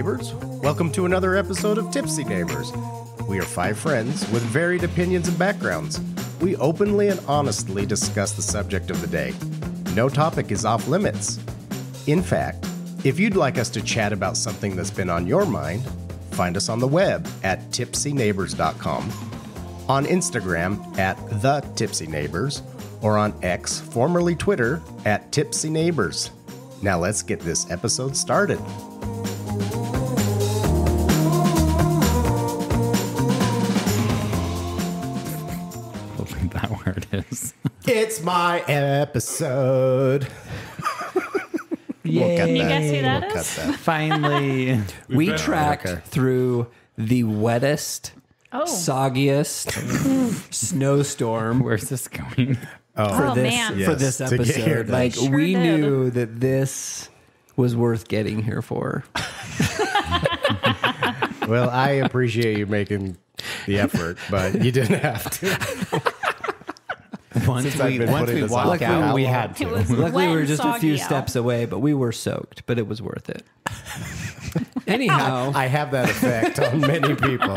neighbors. Welcome to another episode of Tipsy Neighbors. We are five friends with varied opinions and backgrounds. We openly and honestly discuss the subject of the day. No topic is off limits. In fact, if you'd like us to chat about something that's been on your mind, find us on the web at tipsyneighbors.com, on Instagram at The Tipsy Neighbors, or on X, formerly Twitter, at Tipsy Neighbors. Now let's get this episode started. Hopefully that where it is. It's my episode. We'll cut Can you that. guess who that We'll is? cut that. Finally, We tracked through the wettest, Oh, soggiest snowstorm where's this going? oh man. Yeah. for this Yes, to get here. episode. Like Sure we did. knew that this was worth getting here for. Well, I appreciate you making the effort, but you didn't have to. Once I've been once putting we this walked off for how out, we long? had It to. was Luckily, we wet were and just a few soggy out. steps away, but we were soaked. But it was worth it. Anyhow, I have that effect on many people.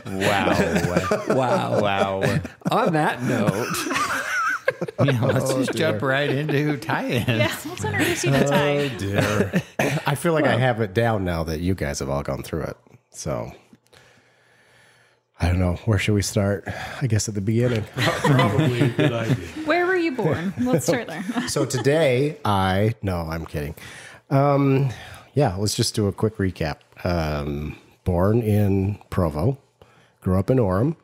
Wow. wow. Wow. On that note, Yeah, let's just jump right into tie-ins. Yeah, let's introduce you to Ty. Dear. I feel like I have it down now that you guys have all gone through it. So, I don't know. Where should we start? I guess at the beginning. Probably a good idea. Where were you born? Let's start there. So today, no, I'm kidding. Yeah, let's just do a quick recap. Born in Provo, grew up in Orem.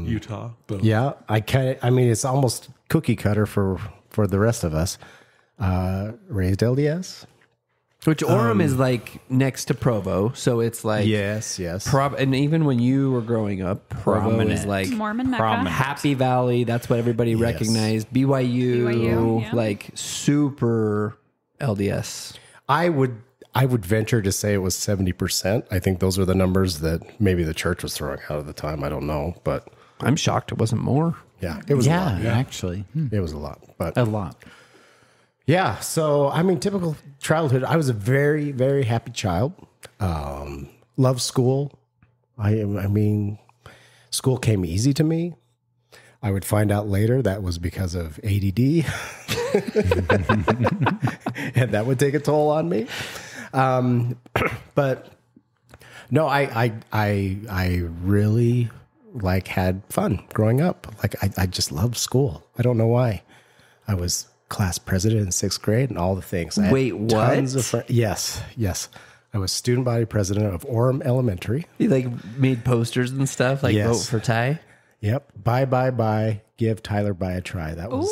Utah. Boom. Yeah, I mean, it's almost cookie cutter for the rest of us. Raised LDS. which Orem is like next to Provo, so it's like Yes. and even when you were growing up, Provo is Prominent. like Mormon Mecca. Prominent. Happy Valley. That's what everybody recognized. BYU, BYU, yeah. like super LDS. I would venture to say it was 70%. I think those are the numbers that maybe the church was throwing out at the time. I don't know, but I'm shocked it wasn't more. yeah, it was a lot. Actually. It was a lot, but A lot. yeah. So I mean, typical childhood. I was a very, very happy child. Loved school. I mean, school came easy to me. I would find out later that was because of ADD, and that would take a toll on me. But no, I really like had fun growing up. Like I just loved school. I don't know why. I was class president in 6th grade and all the things. I had Wait, what? Tons of yes. I was student body president of Orem Elementary. You like made posters and stuff, like Yes. vote for Ty. Yep. Bye. Give Tyler by a try. That was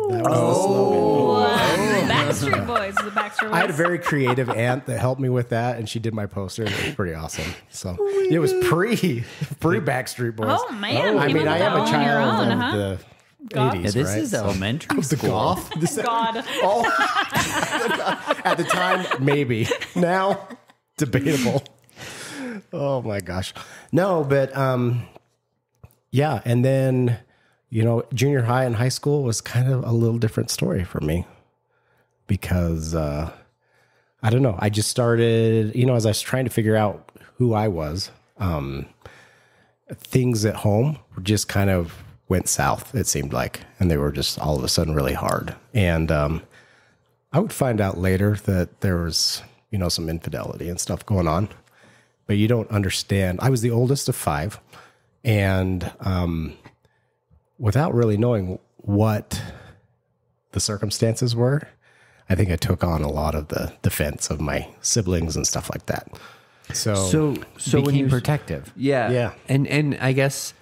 the slogan. Backstreet Boys. The Backstreet Boys. I had a very creative aunt that helped me with that, and she did my poster. It was pretty awesome. So it was pre Backstreet Boys. Oh, man. I You mean, went I am on a your child own, of huh? the God. 80s, Yeah, this right? is So- elementary the school. golf. God. At the time, maybe. Now, debatable. Oh my gosh. No, but yeah, and then junior high and high school was kind of a little different story for me because I don't know. I just started, as I was trying to figure out who I was, things at home just kind of went south, it seemed like, and they were just all of a sudden really hard. And I would find out later that there was, some infidelity and stuff going on, but you don't understand. I was the oldest of 5, and without really knowing what the circumstances were, I think I took on a lot of the defense of my siblings and stuff like that. So So when you protective. yeah. And I guess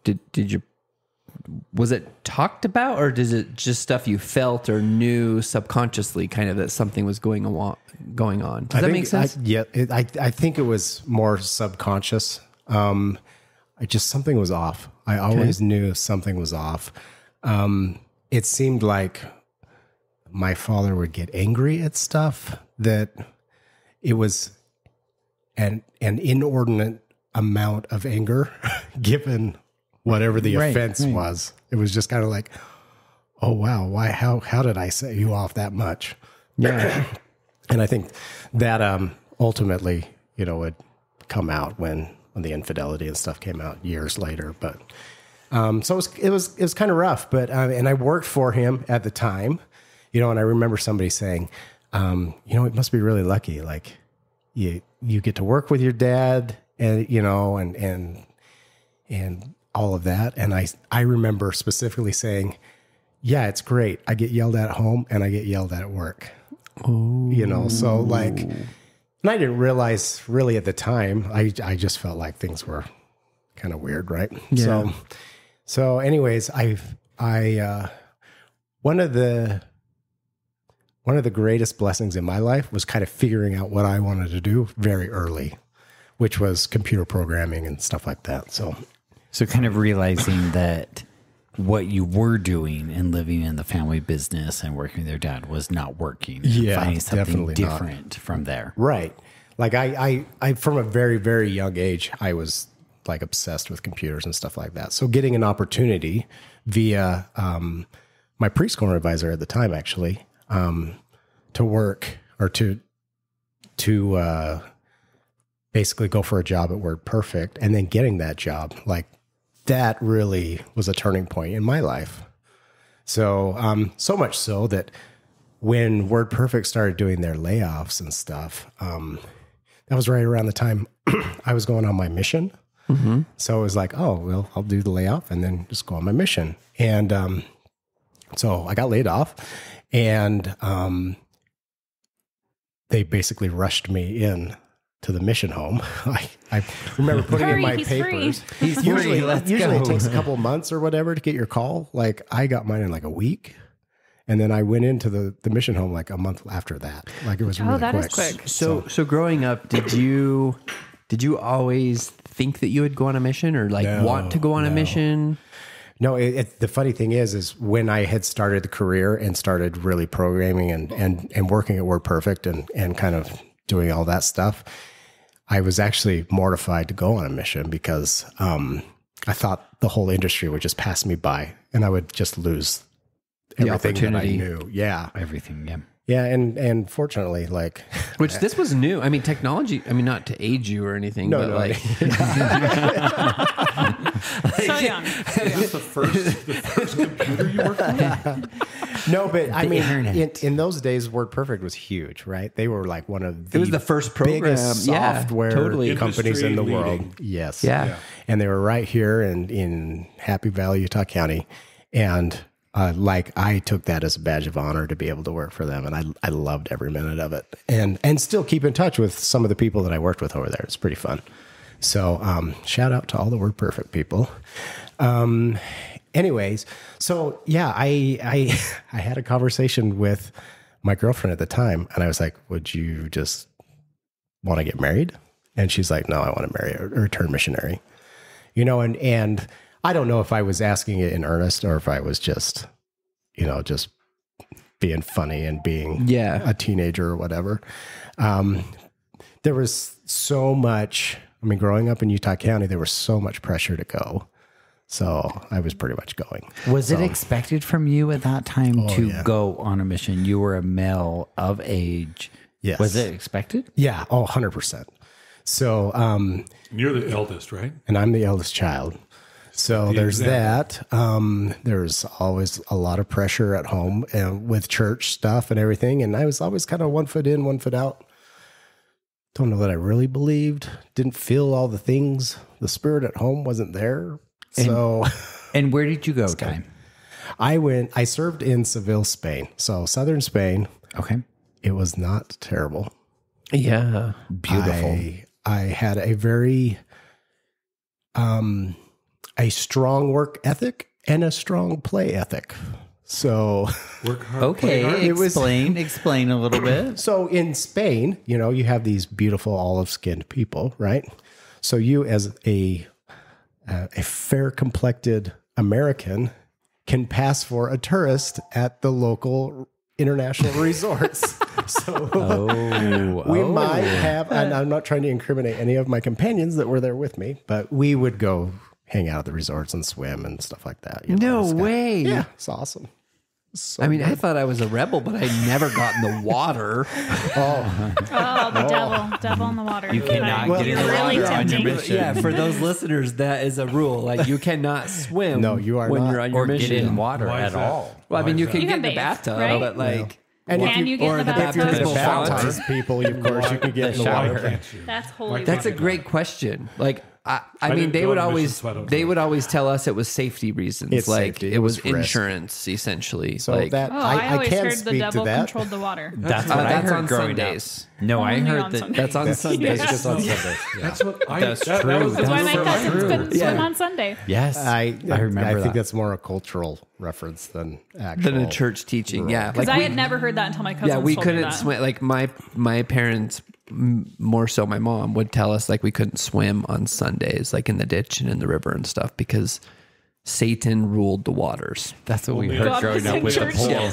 did you was it talked about, or is it just stuff you felt or knew subconsciously, kind of that something was going on? Does that make sense? I think it was more subconscious. Something was off. I always knew something was off. It seemed like my father would get angry at stuff that it was an inordinate amount of anger given whatever the offense was. It was just kind of like, oh wow, why how did I set you off that much? Yeah. And I think that ultimately, would come out when the infidelity and stuff came out years later. But so it was kind of rough. But and I worked for him at the time, and I remember somebody saying, it must be really lucky. Like you get to work with your dad, and and all of that. And I remember specifically saying, yeah, it's great. I get yelled at home and I get yelled at work. Oh. So like, and I didn't realize really at the time, I just felt like things were kind of weird. Right. Yeah. So anyways, one of the greatest blessings in my life was kind of figuring out what I wanted to do very early, which was computer programming and stuff like that. So kind of realizing that what you were doing and living in the family business and working with your dad was not working. And finding something definitely different from there. Right. Like I from a very, very young age, I was like obsessed with computers and stuff like that. So getting an opportunity via my preschool advisor at the time, actually, to work or to basically go for a job at WordPerfect, and then getting that job, like that really was a turning point in my life. So, so much so that when WordPerfect started doing their layoffs and stuff, that was right around the time I was going on my mission. Mm-hmm. So it was like, oh, well, I'll do the layoff and then just go on my mission. And so I got laid off, and they basically rushed me in to the mission home. I remember putting in my he's papers. free. He's Usually Let's it go. takes a couple of months or whatever to get your call. Like I got mine in like a week. And then I went into the mission home like a month after that. Like it was really that quick. is quick. So growing up, did you always think that you would go on a mission, or like want to go on a mission? No, the funny thing is when I had started the career and started really programming and working at WordPerfect and kind of doing all that stuff, I was actually mortified to go on a mission because I thought the whole industry would just pass me by and I would just lose everything that I opportunity. knew. Yeah. Everything, yeah. Yeah, and fortunately, like... Which this was new. I mean, technology, not to age you or anything, but like... So young. That's the first computer you worked on? No, but I mean, internet. in those days, WordPerfect was huge, right? They were like one of the It was the first program. biggest Yeah, software totally. companies in the Industry world. leading. Yes. Yeah. And they were right here in Happy Valley, Utah County. And I took that as a badge of honor to be able to work for them. And I loved every minute of it. And still keep in touch with some of the people that I worked with over there. It's pretty fun. So shout out to all the WordPerfect people. Anyways, so yeah, I had a conversation with my girlfriend at the time, and I was like, would you just want to get married? And she's like, no, I want to marry a return missionary. And I don't know if I was asking it in earnest or if I was just being funny and being a teenager or whatever. There was so much, growing up in Utah County, there was so much pressure to go. So I was pretty much going. Was it expected from you at that time to yeah. go on a mission? You were a male of age. Yes. Was it expected? Yeah. 100%. So, You're the eldest, right? and I'm the eldest child. So there's that. There's always a lot of pressure at home and with church stuff and everything. And I was always kind of 1 foot in, 1 foot out. Don't know that I really believed. Didn't feel all the things. The spirit at home wasn't there. So And where did you go, Ty? I served in Seville, Spain. So southern Spain. Okay. It was not terrible. Yeah. Beautiful. I had a very a strong work ethic and a strong play ethic. So Work hard. play hard. Okay. It was- Explain a little bit. so in Spain, you have these beautiful olive-skinned people, right? So you as a fair-complected American can pass for a tourist at the local international resorts. So we might have, and I'm not trying to incriminate any of my companions that were there with me, but we would go hang out at the resorts and swim and stuff like that. No It's way. Yeah, it's awesome. I mean, I thought I was a rebel, but I never got in the water. Oh, the devil in the water. You cannot get in the really water on your tempting. mission. Yeah, for those listeners, that is a rule. Like, you cannot swim. No, you are when not. you're on your Or mission. get in water Why at is that? all. Well, I mean, Why you is can You get can in the bathe, bathtub, right? but like, And Can you get or in the the if you're bathtub? going to shower. baptize people, of course, you can get in the shower. water. Why can't you? That's holy that's a water. great question. Like, I mean, didn't they go would on missions, always so I don't they know. would always tell us it was safety reasons. It's like safety. it was It was risk. insurance, essentially. So like that Oh, I always can heard the speak to devil that. controlled the water. That's what I that's heard on growing Sundays. up. No, I Only heard on that. Sundays. That's on Sundays. It's just on Sundays. Yeah. That's what I. That's that true. was the That's why my number cousins one. couldn't swim Yeah. on Sunday. Yes, I remember I think that. that's more a cultural reference than actual. Than a church teaching. Yeah, Because I had never heard that until my cousins yeah, we told me couldn't that. swim. Like my parents, more so my mom, would tell us like we couldn't swim on Sundays, like in the ditch and in the river and stuff, because Satan ruled the waters. That's what we Only heard God growing was up in with the church. pool.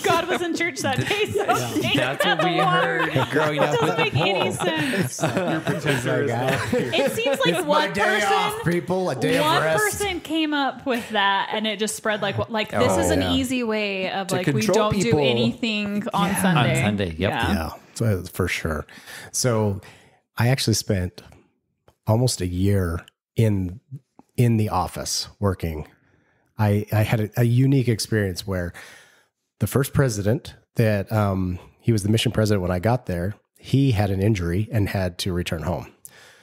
God was in church that day. So That's what we heard growing up with doesn't the make any pool. sense. Protector is not here. It seems like one person, people. A day one of rest. person came up with that, and it just spread like this is an yeah. easy way of like we control don't people. do anything on Sunday. On Sunday, yep. Yeah, so for sure. So I actually spent almost a year in the office working. I had a unique experience where the first president that he was the mission president when I got there, he had an injury and had to return home.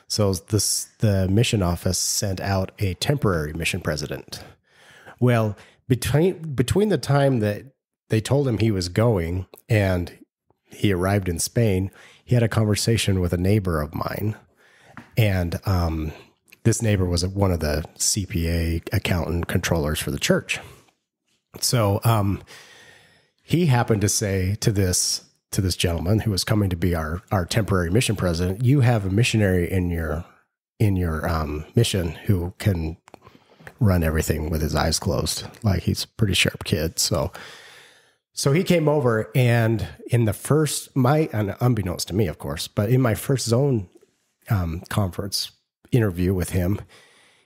So the mission office sent out a temporary mission president. Well, between the time that they told him he was going and he arrived in Spain, he had a conversation with a neighbor of mine. And this neighbor was one of the CPA accountant controllers for the church. So he happened to say to this gentleman who was coming to be our temporary mission president, "You have a missionary in your mission who can run everything with his eyes closed. Like, he's a pretty sharp kid." So he came over, and in the first, and unbeknownst to me, of course, but in my first zone conference interview with him,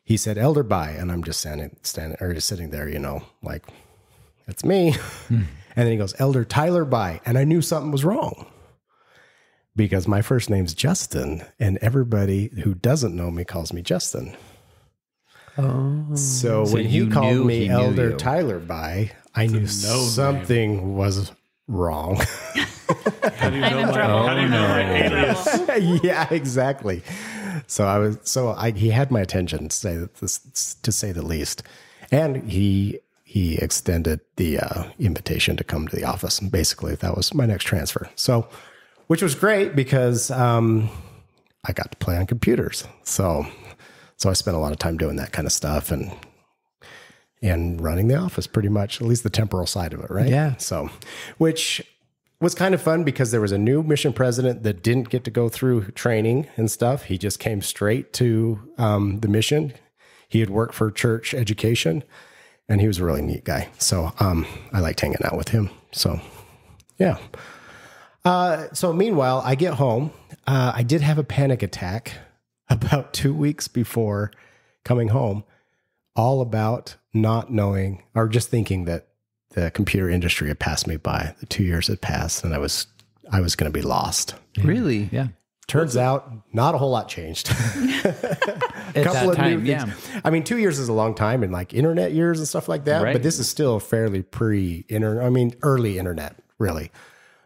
he said, "Elder Bai," and I'm just sitting there, like, that's me. And then he goes, "Elder Tyler Bai," and I knew something was wrong because my first name's Justin, and everybody who doesn't know me calls me Justin. Oh, so when he you called knew me he knew Elder you. Tyler Bai, I knew something was wrong. How do you I'm know in my, trouble. how do you know my I'm in alias? trouble. Yeah, exactly. He had my attention, to say the least, and he extended the invitation to come to the office. And basically, that was my next transfer. So, which was great because I got to play on computers. So I spent a lot of time doing that kind of stuff and running the office, pretty much, at least the temporal side of it, right? Yeah. So, which was kind of fun because there was a new mission president that didn't get to go through training and stuff. He just came straight to the mission. He had worked for church education, and he was a really neat guy. So I liked hanging out with him. So, yeah. So meanwhile, I get home. I did have a panic attack about 2 weeks before coming home, all about not knowing or just thinking that the computer industry had passed me by. The 2 years had passed, and I was going to be lost. Really? Yeah. Turns out, not a whole lot changed. At that new time, things. yeah. I mean, 2 years is a long time in like internet years and stuff like that. Right. But this is still fairly early internet, really.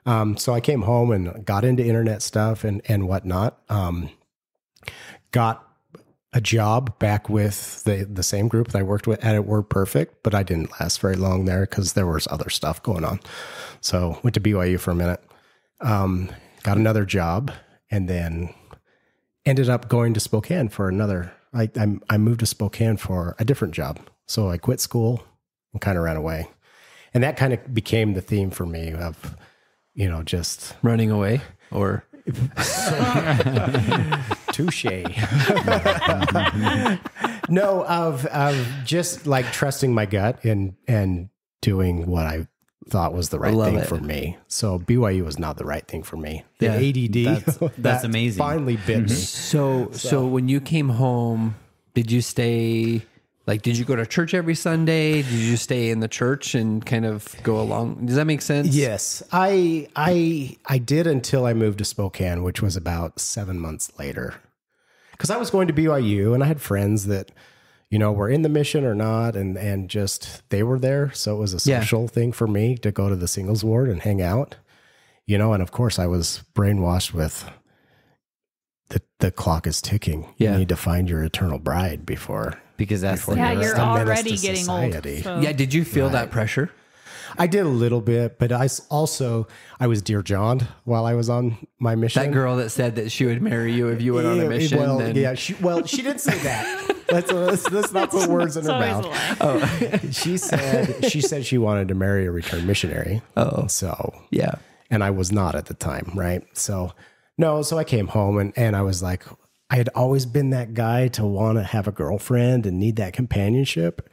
So I came home and got into internet stuff and whatnot. Got a job back with the same group that I worked with at WordPerfect, but I didn't last very long there because there was other stuff going on. So went to BYU for a minute, got another job, and then ended up going to Spokane for another. I moved to Spokane for a different job. So I quit school and kind of ran away. And that kind of became the theme for me of, just Running away or touche. No, of just like trusting my gut and doing what I thought was the right love thing it. for me. So BYU was not the right thing for me. The Yeah, ADD, that's that amazing. finally bit me. so when you came home, did you stay Like, did you go to church every Sunday? Did you stay in the church and kind of go along? Does that make sense? Yes, I did until I moved to Spokane, which was about 7 months later. Because I was going to BYU and I had friends that, were in the mission or not, and just they were there. So it was a social thing for me to go to the singles ward and hang out, and of course I was brainwashed with the clock is ticking. Yeah. You need to find your eternal bride before. Because that's the Yeah, You're you're a menace already to getting society. old. So. Yeah. Did you feel that pressure? I did a little bit, but I was Dear John while I was on my mission. That girl that said that she would marry you if you went on a mission. Well, then- yeah, she didn't say that. Let's not put words in It's her always a mouth. lie. She said she wanted to marry a returned missionary. Oh. So Yeah. and I was not at the time, right? So I came home and I was like, I had always been that guy to want to have a girlfriend and need that companionship.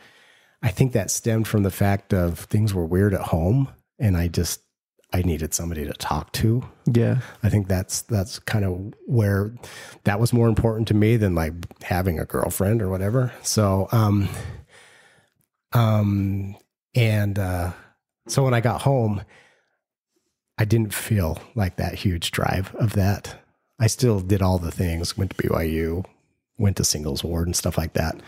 I think that stemmed from the fact of things were weird at home and I needed somebody to talk to. Yeah. I think that's kind of where that was more important to me than like having a girlfriend or whatever. So, so when I got home, I didn't feel like that huge drive of that. I still did all the things, went to BYU, went to singles ward and stuff like that.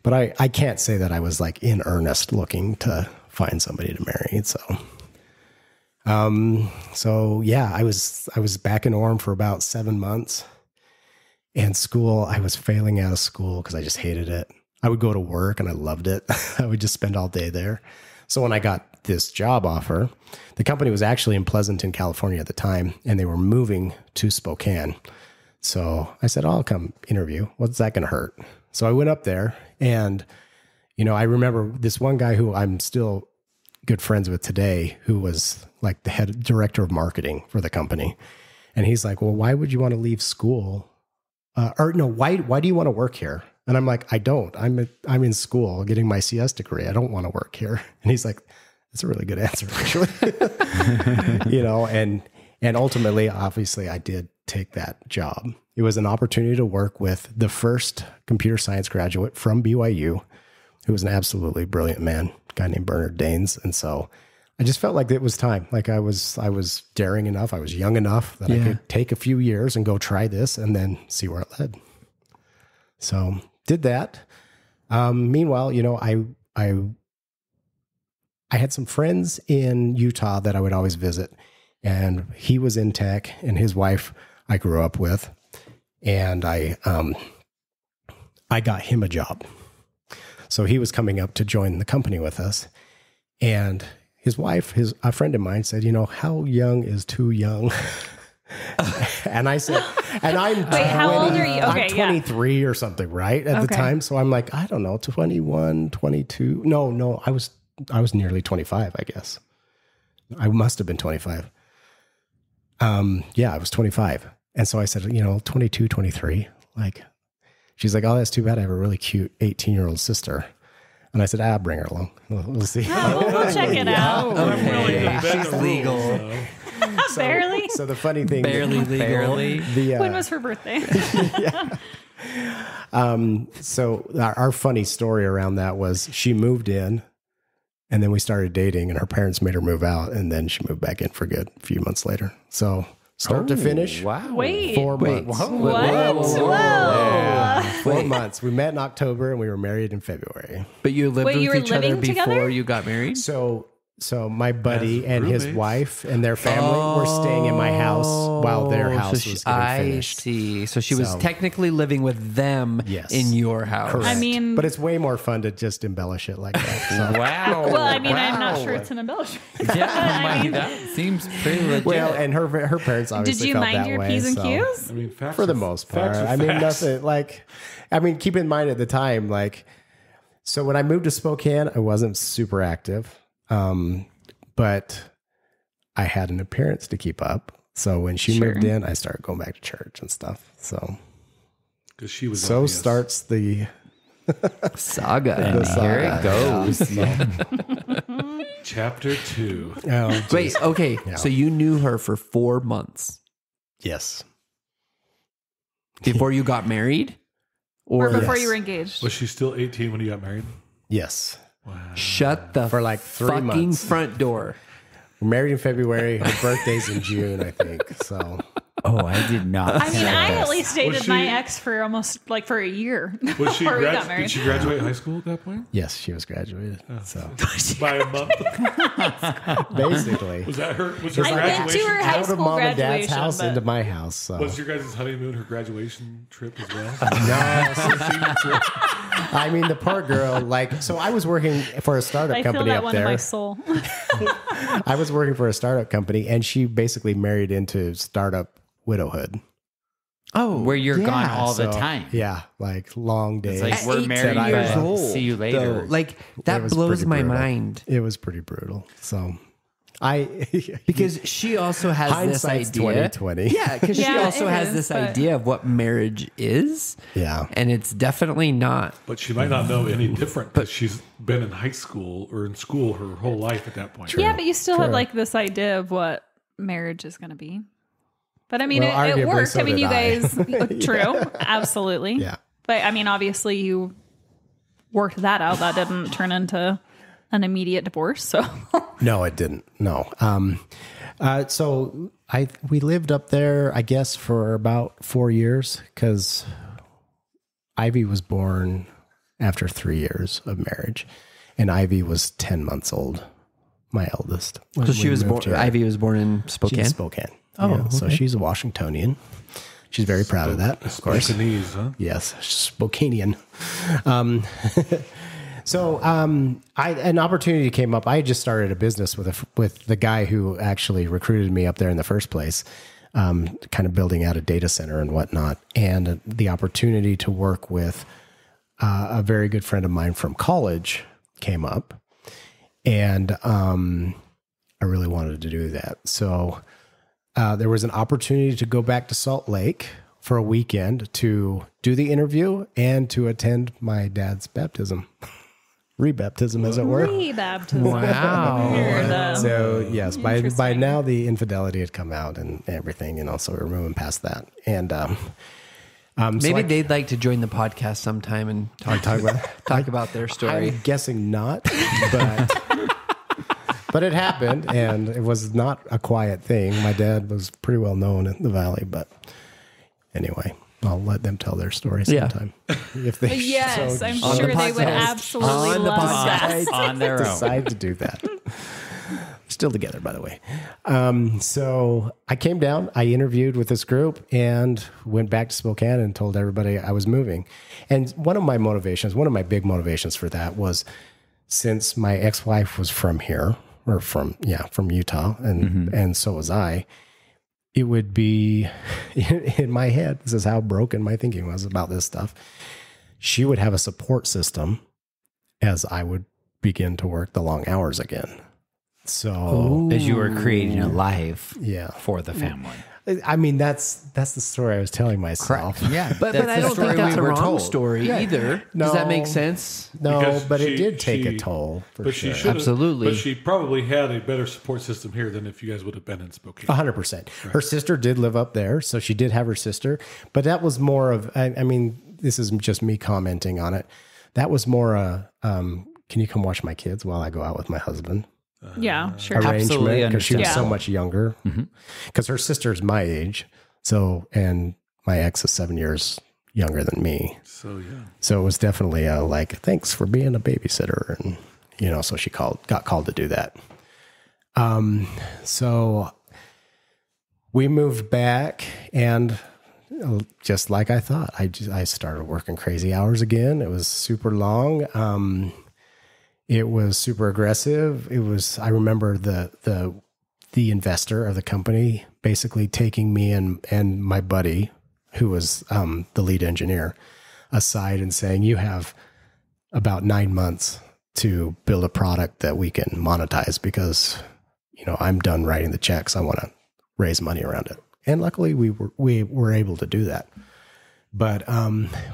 But I can't say that I was like in earnest looking to find somebody to marry. So yeah, I was back in Orem for about 7 months, and school, I was failing out of school because I just hated it. I would go to work and I loved it. I would just spend all day there. So when I got this job offer, the company was actually in Pleasanton, California at the time, and they were moving to Spokane. So I said, I'll come interview. What's that going to hurt? So I went up there and, I remember this one guy who I'm still good friends with today, who was like the head director of marketing for the company. And he's like, well, why would you want to leave school? Why do you want to work here? And I'm like, I don't. I'm in school getting my CS degree. I don't want to work here. And he's like, that's a really good answer, actually. And ultimately, obviously, I did take that job. It was an opportunity to work with the first computer science graduate from BYU, who was an absolutely brilliant man, a guy named Bernard Daines. And so I just felt like it was time. Like I was daring enough. I was young enough that I could take a few years and go try this and then see where it led. So did that. Meanwhile, I had some friends in Utah that I would always visit, and he was in tech, and his wife I grew up with, and I got him a job. So he was coming up to join the company with us, and his wife, a friend of mine said, how young is too young? And I said, and I'm Wait, how old are you? Okay, I'm 23 or something, right? At the time. So I'm like, I don't know, 21, 22. No, I was nearly 25, I guess. I must have been 25. I was 25. And so I said, 22, 23. Like, she's like, oh, that's too bad. I have a really cute 18-year-old sister. And I said, I'll bring her along. We'll see. We'll check it out. Okay. She's legal. Barely. So the funny thing, Barely legal. When was her birthday? So our funny story around that was she moved in, and then we started dating, and her parents made her move out, and then she moved back in for good a few months later. So start to finish, Wow. Wait. 4 months. What? Whoa. 4 months. We met in October, and we were married in February. But you lived Wait, you with were each other living before together? you got married? So my buddy As and his roommates. wife and their family were staying in my house while their house was getting finished. I see. So she was So- technically living with them Yes. in your house. Correct. I mean- but it's way more fun to just embellish it like that. So. Wow. Well, I mean, I'm not sure it's an embellishment. Yeah, that seems pretty legit. Well, and her parents obviously Did you felt mind that your way, P's and so- Q's? I mean, facts For the are- most part. facts are I mean, facts. nothing keep in mind at the time, so when I moved to Spokane, I wasn't super active. But I had an appearance to keep up. So when she moved in, I started going back to church and stuff. So, 'Cause she was so obvious. starts the Saga. and here saga. it goes. Chapter 2. Oh, Wait, okay. Yeah. So you knew her for 4 months yes. before you got married? Or Or before Yes. you were engaged. Was she still 18 when you got married? Yes. shut the For like 3 fucking months. front door. We're married in February. Her birthday's in June, I think. So Oh, I did not. I mean, I at least dated Was she- my ex for almost like for a year Was she before we got did married. she graduate high school at that point? yes, she was graduated. So By a month? basically, Was that her? Was her I went to graduation? her high out of school mom and dad's graduation, house but- into my house. So Was your guys' honeymoon her graduation trip as well? no, I mean the poor girl. Like, so I was working for a startup I feel company that up one in my there. soul. I was working for a startup company, and she basically married into startup widowhood. Oh, Where you're gone Yeah, all the so, time. Yeah, like long days. It's like, we're 18 married, years but old, see you later. though. Like that was blows pretty my brutal. mind It was pretty brutal. So because she also has this Hindsight's idea. 2020. Yeah, because she Yeah, also it has is, this but- idea of what marriage is. Yeah. And it's definitely not. But she might not know any different because she's been in high school or in school her whole life at that point. Yeah, but you still have True. like this idea of what marriage is going to be. But I mean, Well, it arguably worked. so I mean, did you I. guys, true, absolutely. Yeah. But I mean, obviously, you worked that out. That didn't turn into an immediate divorce. So No, it didn't. No. So we lived up there, I guess, for about 4 years because Ivy was born after 3 years of marriage, and Ivy was 10 months old, my eldest. when So she we was born. moved here. Ivy was born in She's Spokane. Spokane. Oh, Yeah, so okay. she's a Washingtonian. She's very proud of that, of course. Cantonese, huh? Yes, Spokanean. An opportunity came up. I had just started a business with the guy who actually recruited me up there in the first place, kind of building out a data center and whatnot. And the opportunity to work with a very good friend of mine from college came up, and I really wanted to do that. So there was an opportunity to go back to Salt Lake for a weekend to do the interview and to attend my dad's baptism, rebaptism, as it were. rebaptism. Wow. Weird, So yes, by Interesting. now the infidelity had come out and everything, so we were moving past that. And Maybe they'd like to join the podcast sometime and talk about their story. I'm guessing not, but it happened, and it was not a quiet thing. My dad was pretty well known in the valley, but anyway, I'll let them tell their story Yeah. sometime. If they Yes, so I'm On sure the they would podcast. absolutely On the love podcast. that. on their own. decide to do that. Still together, by the way. So I came down, I interviewed with this group, and went back to Spokane and told everybody I was moving. And one of my big motivations for that was, since my ex-wife was from here, or from Utah, and so was I, it would be in my head. This is how broken my thinking was about this stuff. She would have a support system as I would begin to work the long hours again. So As you were creating a life yeah, for the family. I mean that's the story I was telling myself. Yeah. But that's I the don't think story that's we a were wrong told. story either. Does that make sense? No, Because but she- it did take a she- toll. For But sure. she should Absolutely. But she probably had a better support system here than if you guys would have been in Spokane. 100%. Her sister did live up there, so she did have her sister. But that was more of, I mean, this is just me commenting on it. That was more can you come watch my kids while I go out with my husband? Yeah, sure. Arrangement, Absolutely because she was understand. so much younger. Because her sister's my age, and my ex is 7 years younger than me. So yeah. So it was definitely like, thanks for being a babysitter. And, so she got called to do that. So we moved back, and just like I thought, I started working crazy hours again. It was super long. It was super aggressive. I remember the investor of the company basically taking me and my buddy, who was the lead engineer, aside and saying, you have about 9 months to build a product that we can monetize, because, I'm done writing the checks. I want to raise money around it. And luckily we were able to do that. But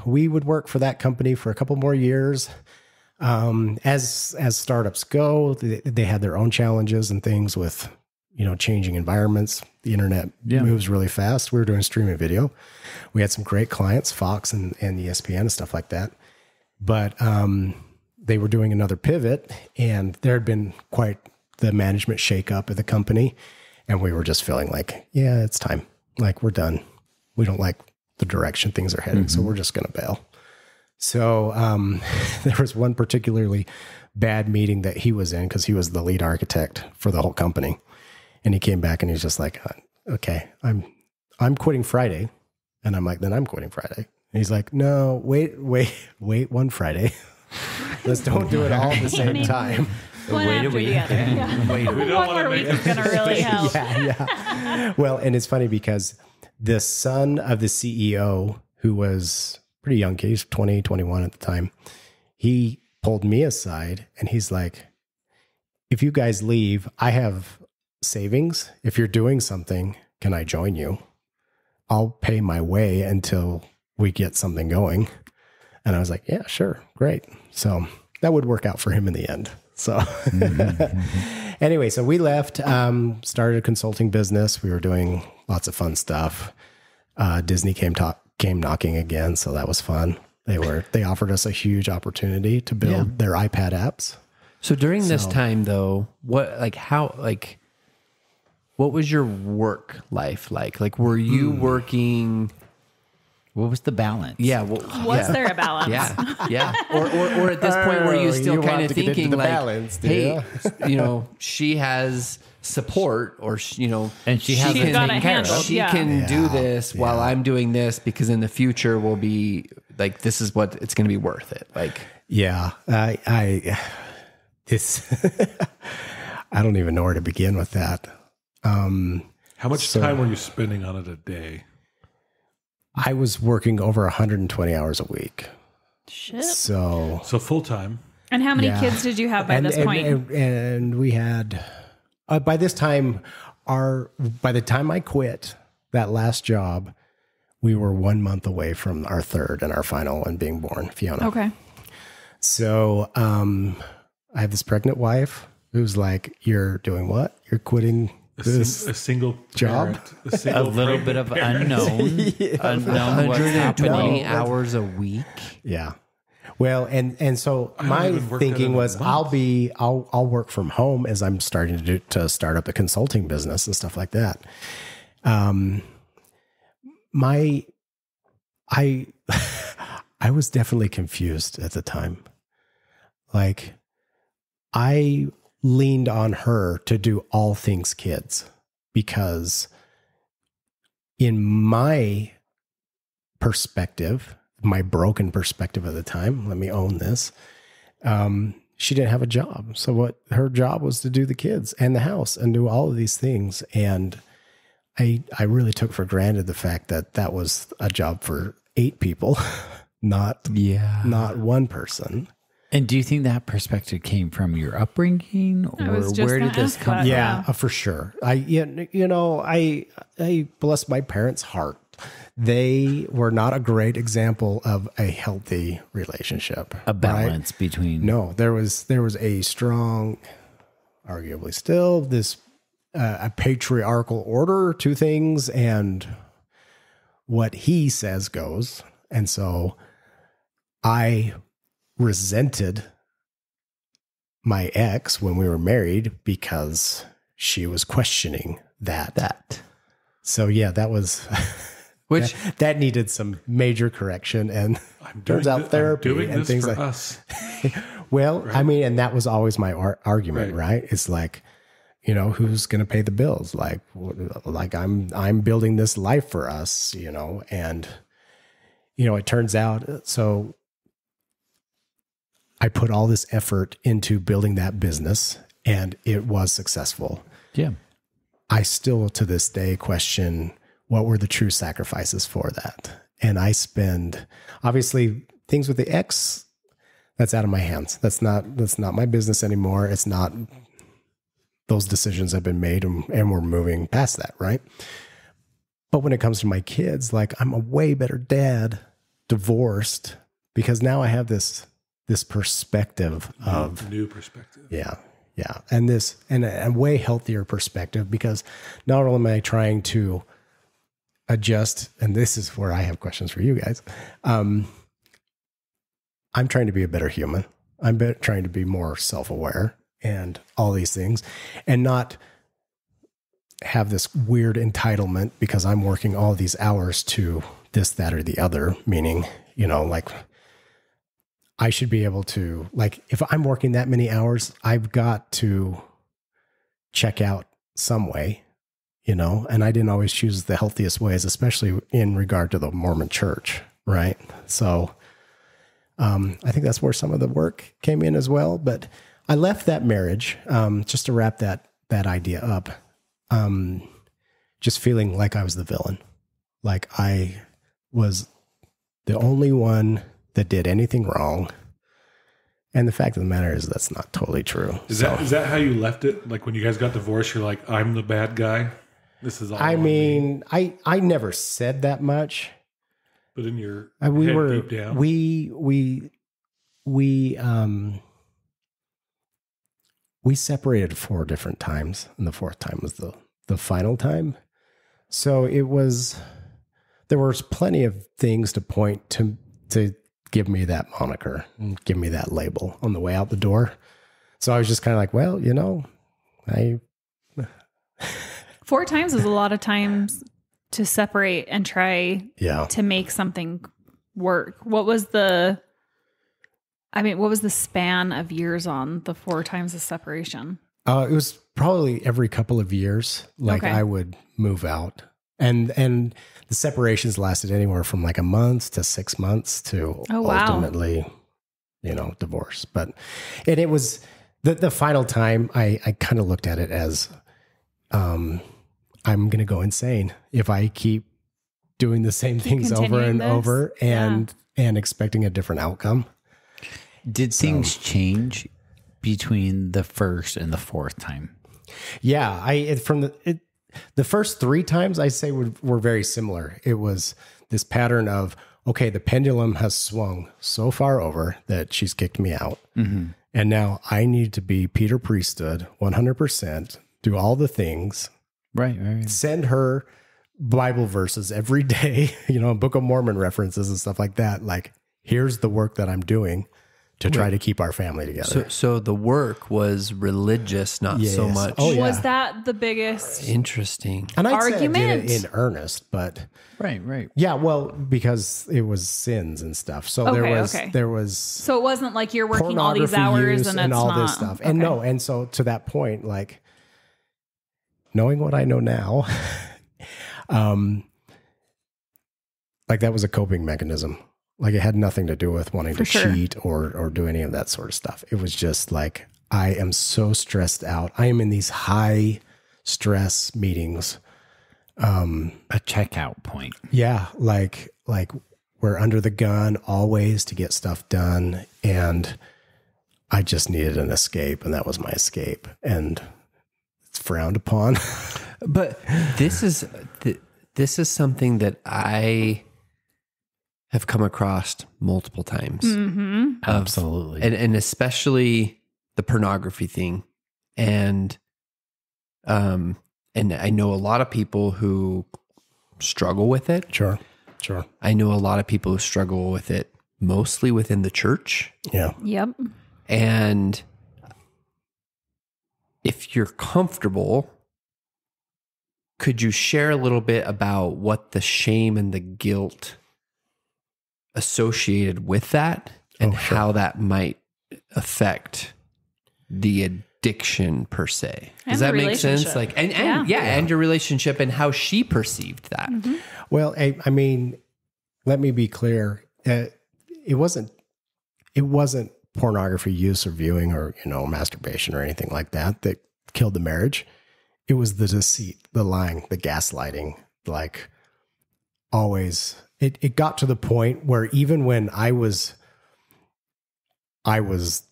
we would work for that company for a couple more years. As startups go, they had their own challenges and things with, changing environments. The internet moves really fast. We were doing streaming video. We had some great clients, Fox and ESPN and stuff like that. But they were doing another pivot, and there had been quite the management shakeup at the company. And we were just feeling like, yeah, it's time. Like, we're done. We don't like the direction things are heading, so we're just going to bail. So there was one particularly bad meeting that he was in because he was the lead architect for the whole company. And he came back and he's just like, okay, I'm quitting Friday. And I'm like, then I'm quitting Friday. And he's like, no, wait one Friday. Let's don't do it all at the same time. One after the other. Yeah. One more week is going to really help. Yeah. Well, and it's funny because the son of the CEO, who was pretty young kid, he's 20, 21 at the time, he pulled me aside and he's like, if you guys leave, I have savings. If you're doing something, can I join you? I'll pay my way until we get something going. And I was like, yeah, sure. Great. So that would work out for him in the end. So anyway, so we left, started a consulting business. We were doing lots of fun stuff. Disney came knocking again. So that was fun. They offered us a huge opportunity to build their iPad apps. So during this time though, what was your work life like? Like, were you working? What was the balance? Yeah. Was there a balance? Yeah. Or at this point, were you still kind of thinking like, balance, hey, she has support, or and she has She's got it handled. She can do this while I'm doing this, because in the future we'll be like, this is what it's going to be worth it. Like, yeah, I don't even know where to begin with that. How much time were you spending on it a day? I was working over 120 hours a week. Shit. So full time. And how many kids did you have by this point? And we had, by this time, by the time I quit that last job, we were 1 month away from our third and our final one being born, Fiona. Okay. So I have this pregnant wife who's like, you're doing what? You're quitting a single job? Parent, a little bit of unknown. Unknown what's 120 happening. hours a week. Yeah. Well, and so my thinking was I'll work from home as I'm starting to start up a consulting business and stuff like that. I was definitely confused at the time. Like, I leaned on her to do all things kids, because in my perspective, my broken perspective at the time, let me own this, she didn't have a job. So what her job was to do the kids and the house and do all of these things. And I really took for granted the fact that that was a job for 8 people, not one person. And do you think that perspective came from your upbringing, or where did this come from? Yeah, for sure. I bless my parents' heart. They were not a great example of a healthy relationship. A balance between. No, there was a strong, arguably still, this a patriarchal order to things, and what he says goes. And so I resented my ex when we were married because she was questioning that. So yeah, that was which that needed some major correction, and turns out therapy and things like us. Well, right. I mean, and that was always my argument, right? It's like, who's going to pay the bills? Like I'm building this life for us, and it turns out so. I put all this effort into building that business, and it was successful. Yeah. I still, to this day, question what were the true sacrifices for that. And I spend, obviously, things with the ex, that's out of my hands. That's not my business anymore. It's not, those decisions have been made, and we're moving past that, right? But when it comes to my kids, like, I'm a way better dad divorced, because now I have this perspective of new perspective. Yeah. Yeah. And a way healthier perspective, because not only am I trying to adjust, and this is where I have questions for you guys. I'm trying to be a better human. I'm trying to be more self-aware and all these things, and not have this weird entitlement because I'm working all these hours to this, that, or the other, meaning, like I should be able to, like, if I'm working that many hours, I've got to check out some way, and I didn't always choose the healthiest ways, especially in regard to the Mormon church. Right. So, I think that's where some of the work came in as well, but I left that marriage, just to wrap that idea up. Just feeling like I was the villain, like I was the only one that did anything wrong. And the fact of the matter is that's not totally true. Is that how you left it? Like when you guys got divorced, you're like, I'm the bad guy. This is all. I mean, I never said that much. But in your we head were deep down. we separated 4 different times, and the 4th time was the final time. So there was plenty of things to point to give me that moniker and give me that label on the way out the door. So I was just kind of like, well, 4 times is a lot of times to separate and try to make something work. What was the span of years on the 4 times of separation? It was probably every couple of years. Like I would move out, and the separations lasted anywhere from like a month to 6 months to ultimately, divorce. But it was the final time. I kind of looked at it as, I'm going to go insane if I keep doing the same things over and over and expecting a different outcome. Did things change between the first and the 4th time? Yeah, the first 3 times I say were very similar. It was this pattern of, okay, the pendulum has swung so far over that she's kicked me out. Mm-hmm. And now I need to be Peter Priesthood 100%, do all the things. Right. Send her Bible verses every day, Book of Mormon references and stuff like that. Like, here's the work that I'm doing to try to keep our family together. So the work was religious, not so much. Oh, yeah. Was that the biggest Interesting. And I'd argument? say I did it in earnest, but Right. yeah, well, because it was sins and stuff. So there was. So it wasn't like you're working all these hours and it's all not. This stuff. And and so to that point, like knowing what I know now, like that was a coping mechanism. Like it had nothing to do with wanting to cheat or do any of that sort of stuff. It was just like, I am so stressed out. I am in these high stress meetings. A checkout point. Yeah. Like we're under the gun always to get stuff done. And I just needed an escape, and that was my escape. And it's frowned upon. But this is something that I have come across multiple times. Mm-hmm. Absolutely. And especially the pornography thing. And I know a lot of people who struggle with it. Sure. I know a lot of people who struggle with it mostly within the church. Yeah. Yep. And if you're comfortable, could you share a little bit about what the shame and the guilt associated with that and how that might affect the addiction per se? Does that make sense? Like, and your relationship and how she perceived that. Mm-hmm. Well, I mean, let me be clear. It wasn't pornography use or viewing or, masturbation or anything like that killed the marriage. It was the deceit, the lying, the gaslighting, like always. It got to the point where even when I was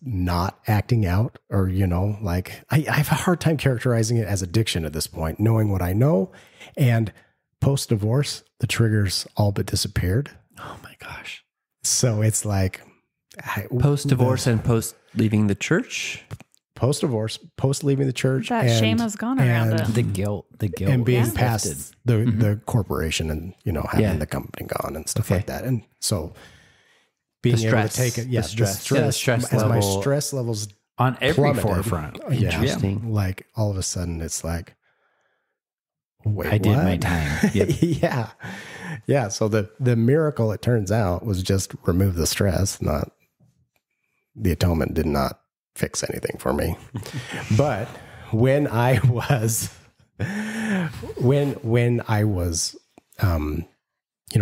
not acting out, or, like I have a hard time characterizing it as addiction at this point, knowing what I know. And post-divorce, the triggers all but disappeared. Oh my gosh. So it's like post-divorce and post leaving the church? post divorce, post leaving the church, That shame has gone around it. The guilt, and being was past lifted. the corporation, and having the company gone and stuff like that, and so being able to take it, the stress as my level stress levels on every plummeted. forefront. Interesting. Like all of a sudden, it's like, wait, I did what? my time. Yep. yeah. So the miracle, it turns out, was just remove the stress. Not the atonement did not fix anything for me. But when I was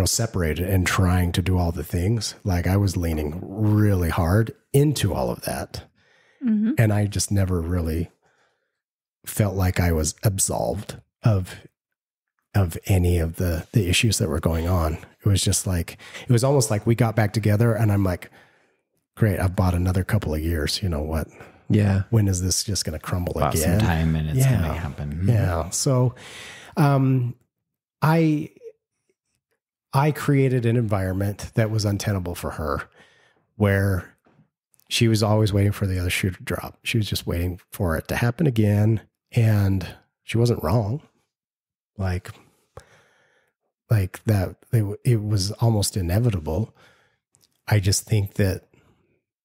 separated and trying to do all the things, like I was leaning really hard into all of that. Mm-hmm. And I just never really felt like I was absolved of any of the issues that were going on. It was just like, it was almost like we got back together and I'm like, great, I've bought another couple of years. You know what? Yeah. When is this just going to crumble again? Some time and it's going to happen. Yeah. So, I created an environment that was untenable for her, where she was always waiting for the other shoe to drop. She was just waiting for it to happen again. And she wasn't wrong. Like that, it was almost inevitable. I just think that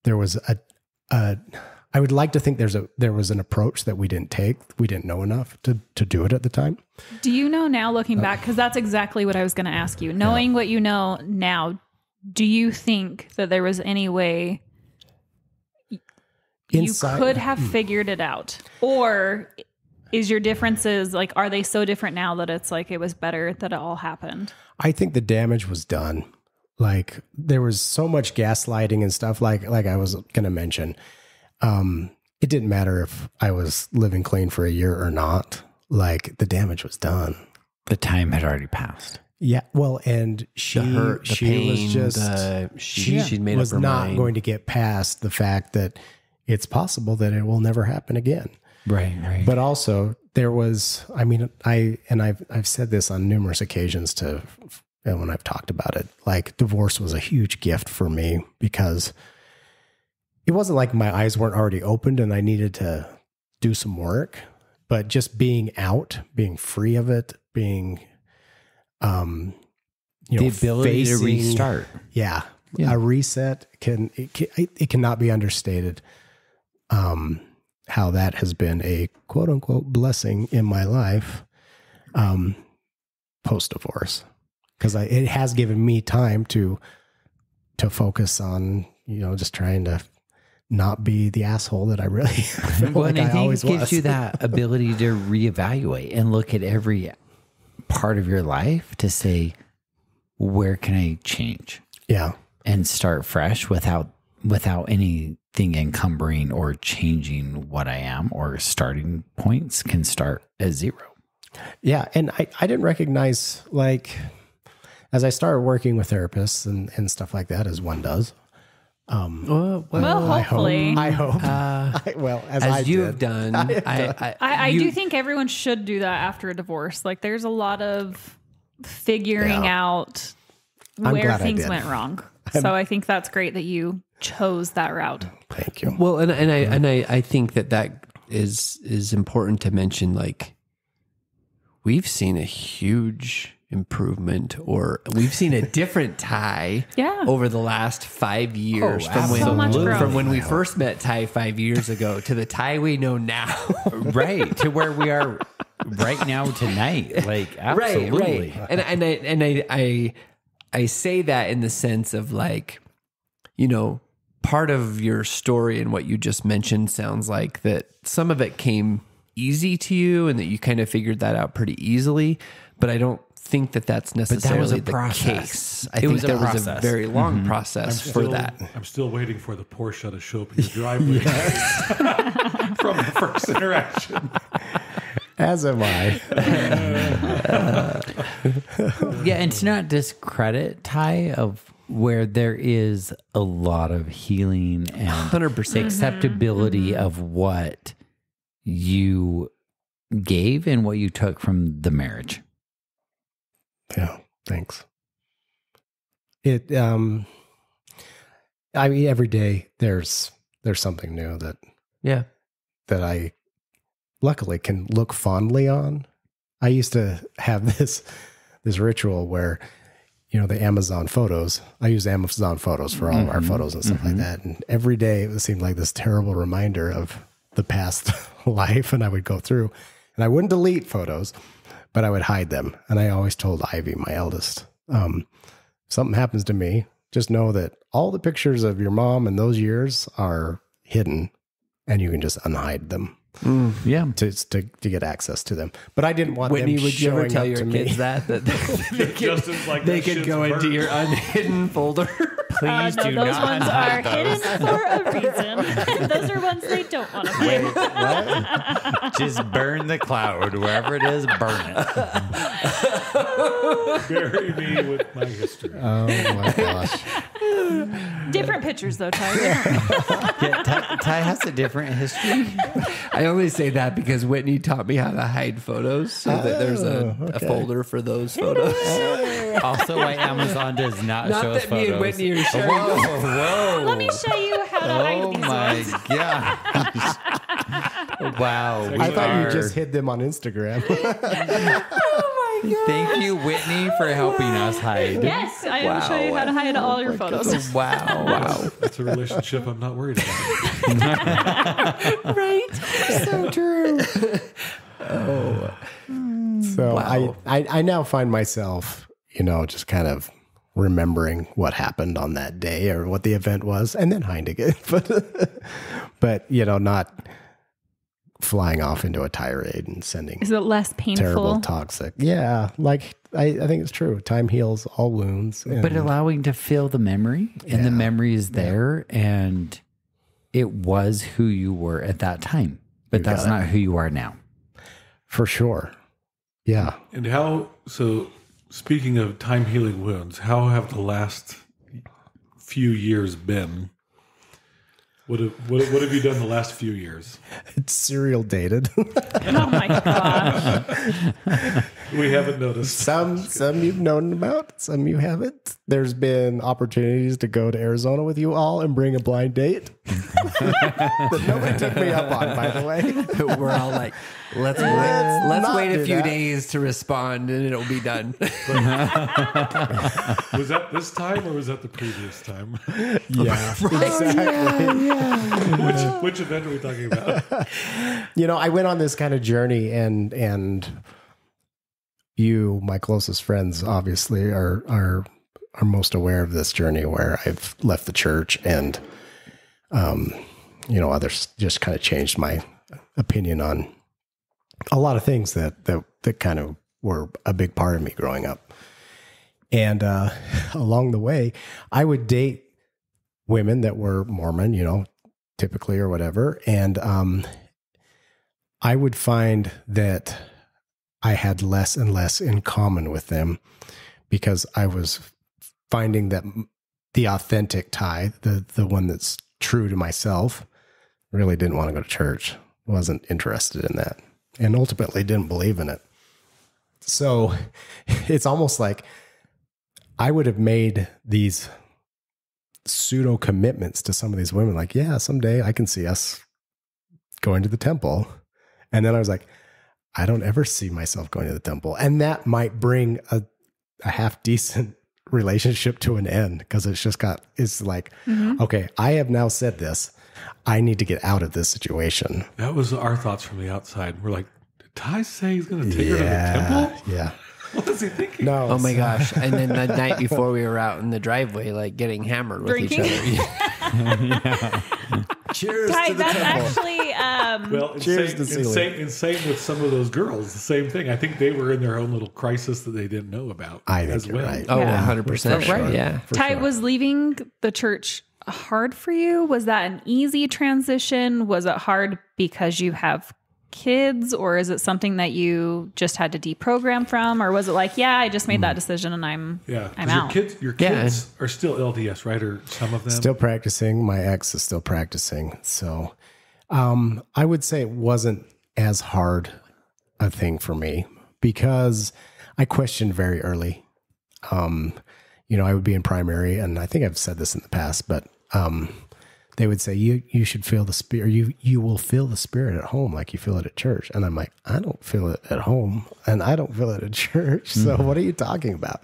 there was I would like to think there was an approach that we didn't take. We didn't know enough to do it at the time. Do you know now, looking back, because that's exactly what I was going to ask you, knowing what you know now, do you think that there was any way you could have figured it out? Or is your differences, like, are they so different now that it's like it was better that it all happened? I think the damage was done. Like, there was so much gaslighting and stuff, like I was going to mention. It didn't matter if I was living clean for a year or not. Like, the damage was done. The time had already passed. Yeah. Well, and she hurt, the pain, was just, she'd made was up her not mind. going to get past the fact that it's possible that it will never happen again. Right. But also there was, I mean, I've said this on numerous occasions when I've talked about it, like, divorce was a huge gift for me, because it wasn't like my eyes weren't already opened and I needed to do some work, but just being out, being free of it, being, the ability to restart. Yeah. A reset it cannot be understated. How that has been a quote unquote blessing in my life, post divorce, because it has given me time to focus on, just trying to not be the asshole that I really felt like I always was. It gives you that ability to reevaluate and look at every part of your life to say, where can I change? Yeah. And start fresh without anything encumbering or changing what I am, or starting points can start at zero. Yeah. And I didn't recognize, like, as I started working with therapists and stuff like that, as one does. Well, hopefully. I hope. As you did. have done. I do think everyone should do that after a divorce. Like, there's a lot of figuring out where things went wrong. So I think that's great that you chose that route. Thank you. Well, and I think that is important to mention. Like, we've seen a huge improvement, or we've seen a different Ty over the last 5 years from when we first met Ty 5 years ago to the Ty we know now. Right. To where we are right now tonight. Like, absolutely. Right. And I say that in the sense of, like, part of your story and what you just mentioned sounds like that some of it came easy to you and that you kind of figured that out pretty easily, but I don't think that that's necessarily the case. I think there was a very long process for that. I'm still waiting for the Porsche to show up in your driveway from the first interaction. As am I. Yeah, and to not discredit Ty, of where there is a lot of healing and 100% acceptability of what you gave and what you took from the marriage. Yeah, thanks. I mean, every day there's something new that that I luckily can look fondly on. I used to have this ritual where, the Amazon photos, I use Amazon photos for all of our photos and stuff like that. And every day it seemed like this terrible reminder of the past life. And I would go through and I wouldn't delete photos, but I would hide them. And I always told Ivy, my eldest, if something happens to me, just know that all the pictures of your mom in those years are hidden and you can just unhide them. Yeah, to get access to them. But I didn't want Whitney, them would you ever showing tell up your to kids me. that they could go into your unhidden folder? please do those not ones are hide those. hidden for a reason. Those are ones they don't want to play. What? Just burn the cloud. Wherever it is, burn it. Bury me with my history. Oh my gosh. Different pictures, though, Ty. Yeah, Ty has a different history. I only say that because Whitney taught me how to hide photos, so that there's a folder for those photos. Also, why Amazon does not show us that me photos. and Whitney are sharing. Whoa. Let me show you how to hide Oh these my ones. gosh. Wow. I thought you just hid them on Instagram. Thank you, Whitney, for helping us hide. Yes, I will show you how to hide all your photos. Wow. That's a relationship I'm not worried about. Right? So true. So Wow. I now find myself, just kind of remembering what happened on that day or what the event was and then hiding it. But not flying off into a tirade and sending Is it less painful? terrible toxic. Yeah. Like I think it's true. Time heals all wounds. And But allowing to feel the memory, and the memory is there, and it was who you were at that time. But that's not who you are now. for sure. Yeah. And so speaking of time healing wounds, how have the last few years been? What have you done the last few years? It's serial dated. Oh my gosh. We haven't noticed. Some you've known about, some you haven't. There's been opportunities to go to Arizona with you all and bring a blind date that nobody took me up on, by the way. We're all like, let's not wait a do few that. days to respond and it'll be done. Was that this time or was that the previous time? Yeah, exactly. Which event are we talking about? I went on this kind of journey, and you, my closest friends, obviously are most aware of this journey where I've left the church, and others just kind of changed my opinion on a lot of things that kind of were a big part of me growing up. And along the way, I would date women that were Mormon, typically, or whatever. And I would find that I had less and less in common with them because I was finding that the authentic Ty, the one that's true to myself, really didn't want to go to church, wasn't interested in that, and ultimately didn't believe in it. So it's almost like I would have made these pseudo commitments to some of these women, like, yeah, someday I can see us going to the temple. And then I was like, I don't ever see myself going to the temple. And that might bring a half decent relationship to an end, because it's like, okay, I have now said this. I need to get out of this situation. That was our thoughts from the outside. We're like, did Ty say he's going to take her to the temple? Yeah. What was he thinking? No. Oh my gosh. And then the night before we were out in the driveway, like getting hammered with Drinking? each other. Cheers Ty, to the that's temple. actually Well, Cheers to Celia. same with some of those girls. The same thing. I think they were in their own little crisis that they didn't know about. I think as you're well. right. Oh, Yeah. 100%. For Right. sure. Yeah. Ty, was leaving the church hard for you? Was that an easy transition? Was it hard because you have kids, or is it something that you just had to deprogram from, or was it like, yeah, I just made that decision and I'm Yeah, 'cause out? Your kids are still LDS, right? Or some of them. Still practicing. My ex is still practicing. So I would say it wasn't as hard a thing for me because I questioned very early. I would be in primary, and I think I've said this in the past, but they would say, you should feel the spirit. You will feel the spirit at home like you feel it at church. And I'm like, I don't feel it at home and I don't feel it at church. So what are you talking about?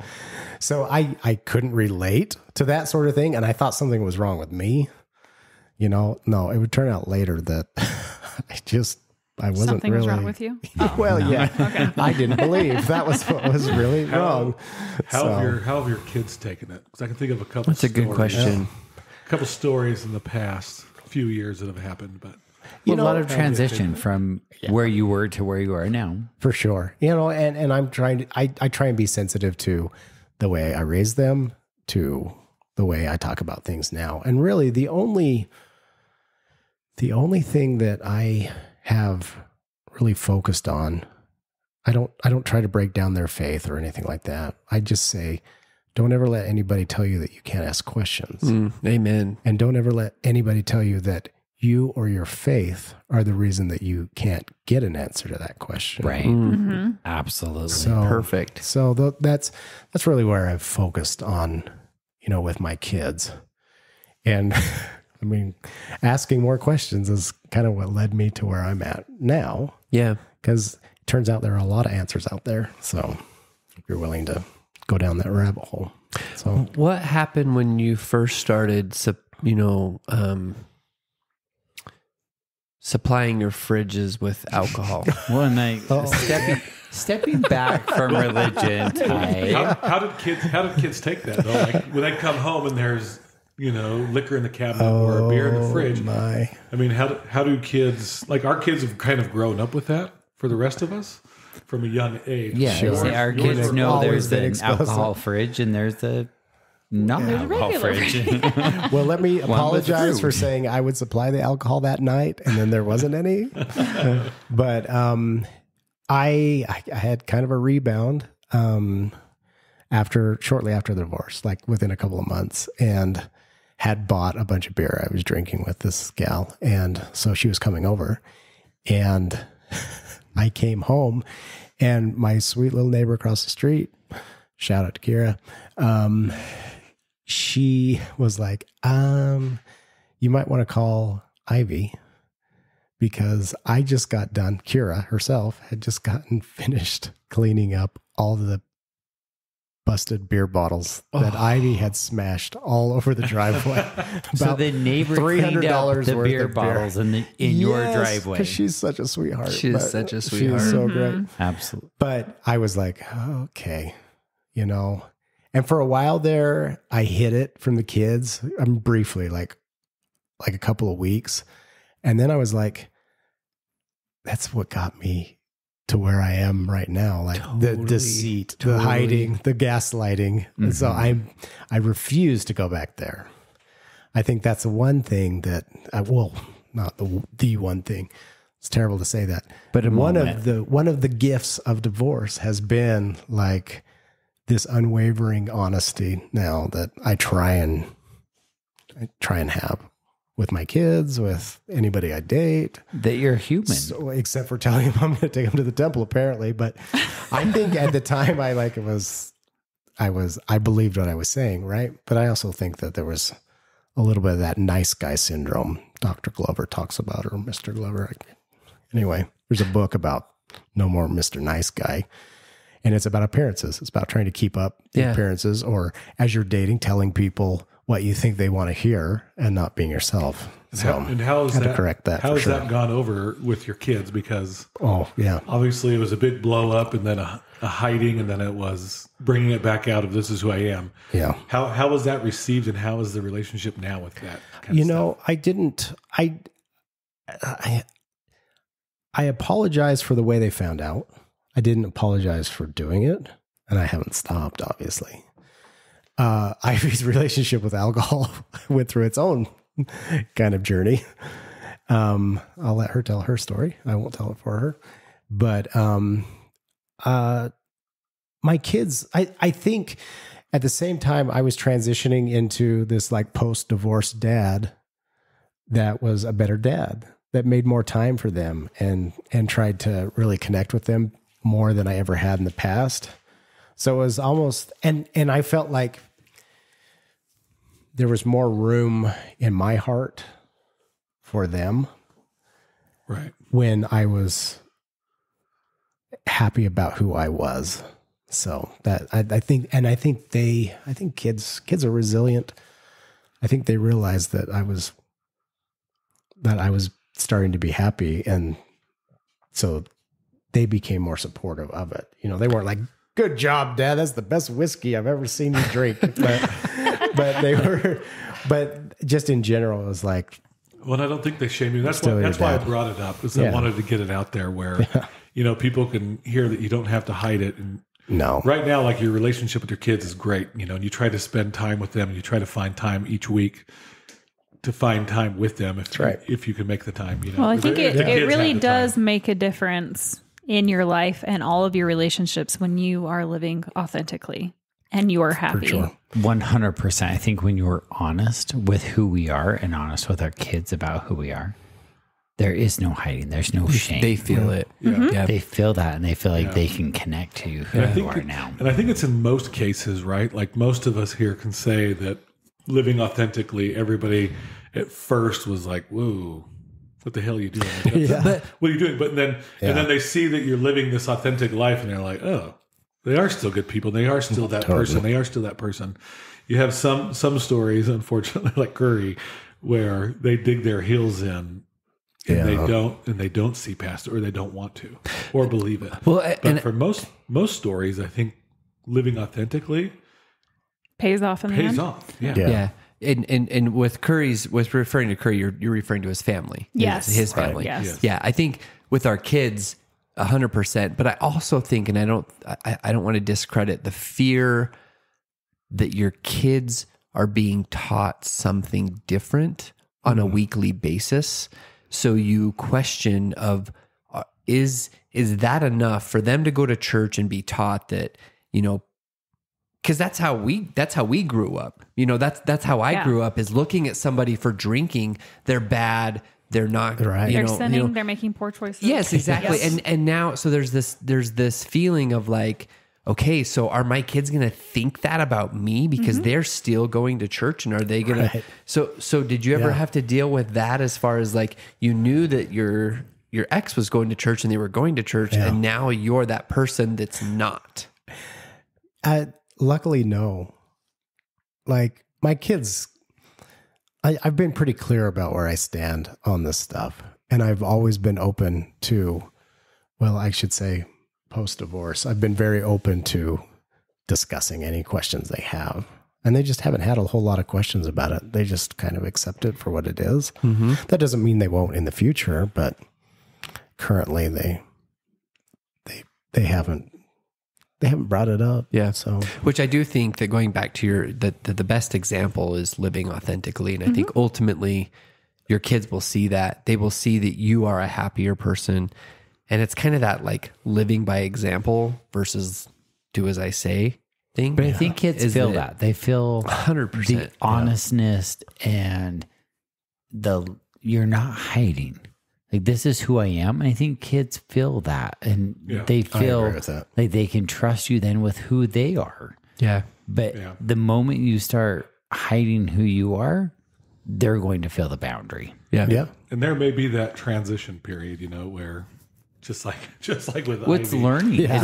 So I couldn't relate to that sort of thing. And I thought something was wrong with me. No, it would turn out later that I wasn't Something really. was wrong with you? Well, yeah. Okay. I didn't believe that was what was really wrong. How have your kids taken it? Because I can think of a couple. That's a good question. A couple stories in the past few years that have happened, but a lot of transition from where you were to where you are now. For sure. And I'm trying to, I try and be sensitive to the way I raised them, to the way I talk about things now. And really the only thing that I have really focused on, I don't try to break down their faith or anything like that. I just say, don't ever let anybody tell you that you can't ask questions. Amen. And don't ever let anybody tell you that you or your faith are the reason that you can't get an answer to that question. Right. Absolutely. So, perfect. So that's really where I've focused on, with my kids. And I mean, asking more questions is kind of what led me to where I'm at now. Yeah. Because it turns out there are a lot of answers out there. So if you're willing to go down that rabbit hole. So what happened when you first started, supplying your fridges with alcohol? Well, and stepping back from religion, how did kids take that though? Like when they come home and there's liquor in the cabinet or a beer in the fridge. My. I mean, how do kids, like our kids have kind of grown up with that for the rest of us from a young age. Yeah, Sure. our kids know there's an alcohol fridge and there's the non-alcohol fridge. Well, let me apologize for saying I would supply the alcohol that night and then there wasn't any. But I had kind of a rebound shortly after the divorce, like within a couple of months, and had bought a bunch of beer I was drinking with this gal. And so she was coming over and I came home and my sweet little neighbor across the street, shout out to Kira. She was like, you might want to call Ivy because I just got done. Kira herself had just gotten finished cleaning up all the busted beer bottles that Ivy had smashed all over the driveway. So the neighbor cleaned up the beer bottles in your driveway. Because she's such a sweetheart. She is such a sweetheart. She was so great. Absolutely. But I was like, okay, And for a while there, I hid it from the kids. Briefly, like a couple of weeks. And then I was like, that's what got me to where I am right now, like the deceit, the hiding, the gaslighting. And so I refuse to go back there. I think that's the one thing that not the one thing. It's terrible to say that, but one of the gifts of divorce has been like this unwavering honesty now that I try and have with my kids, with anybody I date. That you're human. So, except for telling them I'm going to take them to the temple, apparently. But I think at the time I believed what I was saying, right? But I also think that there was a little bit of that nice guy syndrome Dr. Glover talks about, or Mr. Glover. Anyway, there's a book about No More Mr. Nice Guy. And it's about appearances. It's about trying to keep up the appearances, or as you're dating, telling people what you think they want to hear and not being yourself. So how is that? To correct that. How has that gone over with your kids? Because obviously it was a big blow up, and then a hiding, and then it was bringing it back out of this is who I am. Yeah. How was that received, and how is the relationship now with that kind of stuff? I apologize for the way they found out. I didn't apologize for doing it, and I haven't stopped, obviously. Ivy's relationship with alcohol went through its own kind of journey. I'll let her tell her story. I won't tell it for her. But my kids, I think at the same time I was transitioning into this like post-divorce dad that was a better dad, that made more time for them and tried to really connect with them more than I ever had in the past. So it was almost, and I felt like there was more room in my heart for them. Right. When I was happy about who I was. So that I think kids are resilient. I think they realized that I was starting to be happy, and so they became more supportive of it. You know, they weren't like, "Good job, Dad. That's the best whiskey I've ever seen you drink." But just in general, it was like, well, I don't think they shame you. That's why I brought it up, is I wanted to get it out there where, people can hear that you don't have to hide it. And no, right now, like, your relationship with your kids is great, and you try to spend time with them, and you try to find time each week to find time with them if you can make the time. Well, I think it really does make a difference in your life and all of your relationships when you are living authentically and you are happy. For sure. 100%. I think when you're honest with who we are and honest with our kids about who we are, there is no hiding. There's no shame. They feel it. Mm-hmm. Yeah. They feel that, and they feel like they can connect to who you are now. And I think it's in most cases, right? Like, most of us here can say that living authentically, everybody at first was like, "Whoa, what the hell are you doing? But what are you doing?" But then, and then they see that you're living this authentic life, and they're like, "Oh, they are still good people. They are still that person. They are still that person." You have some stories, unfortunately, like Curry, where they dig their heels in, and they don't see past it, or they don't want to, or believe it. Well, but for most stories, I think living authentically pays off in the end. Yeah. And with referring to Curry, you're referring to his family. Yes. His family. Right. Yes. Yeah. I think with our kids, 100%. But I also think, and I don't want to discredit the fear that your kids are being taught something different on a weekly basis. So you question of, is that enough for them to go to church and be taught that, because that's how we grew up. That's how I grew up, is looking at somebody for drinking. They're bad. They're not right. They're sinning. They're making poor choices. Yes, exactly. Yes. And now, so there's this feeling of like, okay, so are my kids going to think that about me because they're still going to church, and are they going to? So did you ever have to deal with that, as far as like, you knew that your ex was going to church and they were going to church, and now you're that person that's not? Luckily, no. Like, my kids, I've been pretty clear about where I stand on this stuff. And I've always been open to, well, I should say post-divorce, I've been very open to discussing any questions they have. And they just haven't had a whole lot of questions about it. They just kind of accept it for what it is. Mm-hmm. That doesn't mean they won't in the future, but currently they haven't brought it up. Yeah. So, which I do think that, going back to the best example is living authentically. And I think ultimately your kids will see that. They will see that you are a happier person. And it's kind of that, like, living by example versus do as I say thing. But I think kids feel that. They feel 100% the honestness and you're not hiding. Like, this is who I am. And I think kids feel that, and they feel like they can trust you then with who they are. Yeah. But the moment you start hiding who you are, they're going to feel the boundary. Yeah. Yeah. And there may be that transition period, where just like with what's Ivy, learning, it's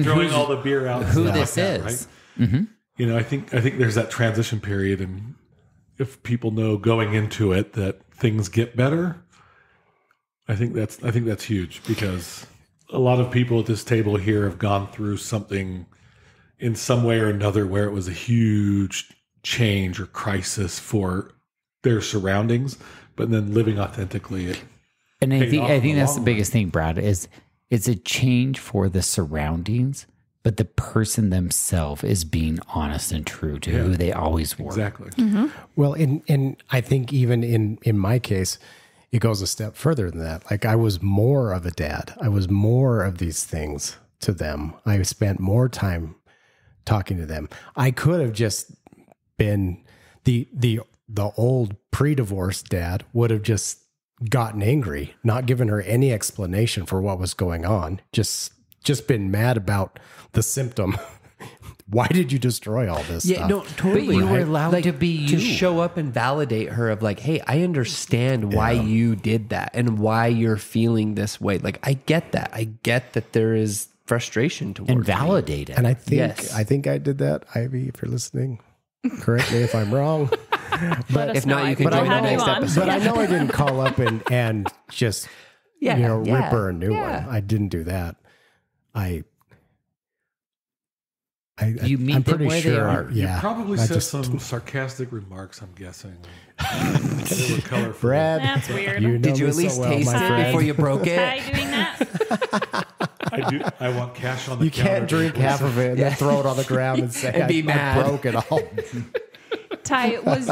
throwing all the beer out, who this is, right? Mm-hmm. I think there's that transition period, and if people know going into it that things get better, I think that's huge, because a lot of people at this table here have gone through something in some way or another where it was a huge change or crisis for their surroundings, but then living authentically. And I think that's the biggest thing, Brad, is it's a change for the surroundings, but the person themselves is being honest and true to who they always were. Exactly. Mm-hmm. Well, and I think even in my case, it goes a step further than that. Like, I was more of a dad. I was more of these things to them. I spent more time talking to them. I could have just been the old pre-divorce dad, would have just gotten angry, not given her any explanation for what was going on. Just been mad about the symptom. why did you destroy all this stuff? No, totally. But you were allowed to be you. To show up and validate her of like, hey, I understand why you did that and why you're feeling this way. Like, I get that. I get that there is frustration towards and validate it. And I think I did that, Ivy, if you're listening. Correct me if I'm wrong. But if not, you can join the next episode. But I know I didn't call up and just rip her a new one. I didn't do that. You meet I'm them pretty where sure. they are. You probably said some sarcastic remarks, I'm guessing. They were colorful. Brad, That's weird. Did you at least taste it before you broke it? Try doing that. I want cash on the counter. You can't drink half of it and then throw it on the ground and say, And be mad. I broke it all. Ty, was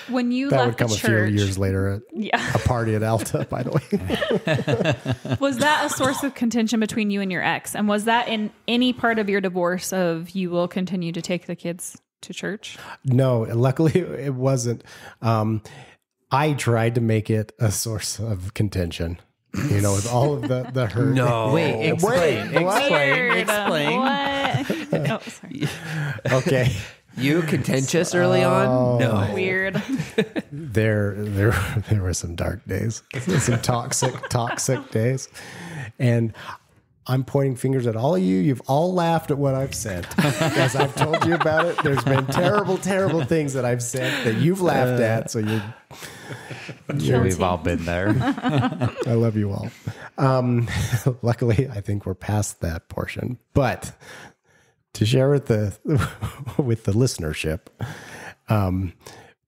when you That would left come the a few church. years later at a party at Alta, by the way. Was that a source of contention between you and your ex? And was that in any part of your divorce of you will continue to take the kids to church? No, luckily it wasn't. I tried to make it a source of contention. With all of the hurt. No. Wait, explain. What? Oh, sorry. Okay. You contentious early on? No. Weird. There were some dark days, some toxic days, and I'm pointing fingers at all of you. You've all laughed at what I've said, as I've told you about it. There's been terrible things that I've said that you've laughed at. So We've all been there. I love you all. Luckily, I think we're past that portion, but. To share with the listenership,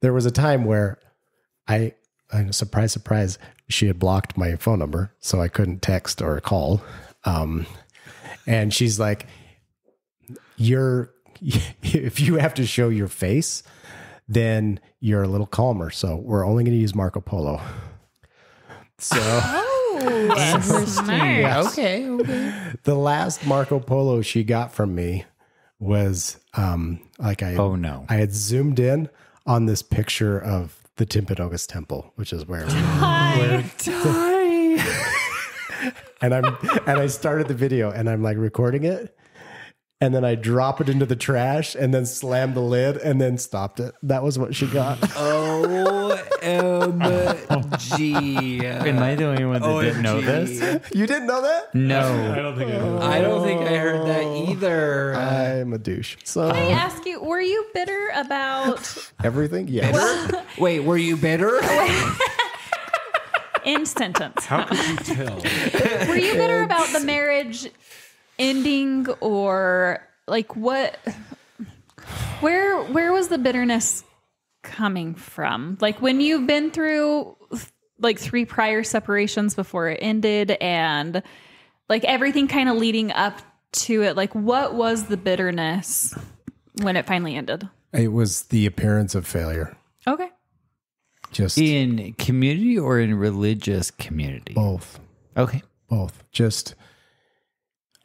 there was a time where I surprise, she had blocked my phone number, so I couldn't text or call. And she's like, if you have to show your face, then you're a little calmer. So we're only going to use Marco Polo. So. Interesting. Yes. Okay. The last Marco Polo she got from me was I had zoomed in on this picture of the Timpanogos Temple, which is where and I started the video and I'm like recording it, and then I drop it into the trash and then slam the lid and then stopped it. That was what she got. OMG. Am I the only one that didn't know this? You didn't know that? No. I don't think I know. I don't think I heard that either. I'm a douche. So Can I ask you, were you bitter about everything? Yes. Wait, were you bitter? end sentence? How could you tell? Were you bitter about the marriage ending, or like what? Where was the bitterness coming from? Like when you've been through like 3 prior separations before it ended, and like everything kind of leading up to it, like what was the bitterness when it finally ended? It was the appearance of failure. Okay. Just in community or in religious community? Both. Okay. Both. Just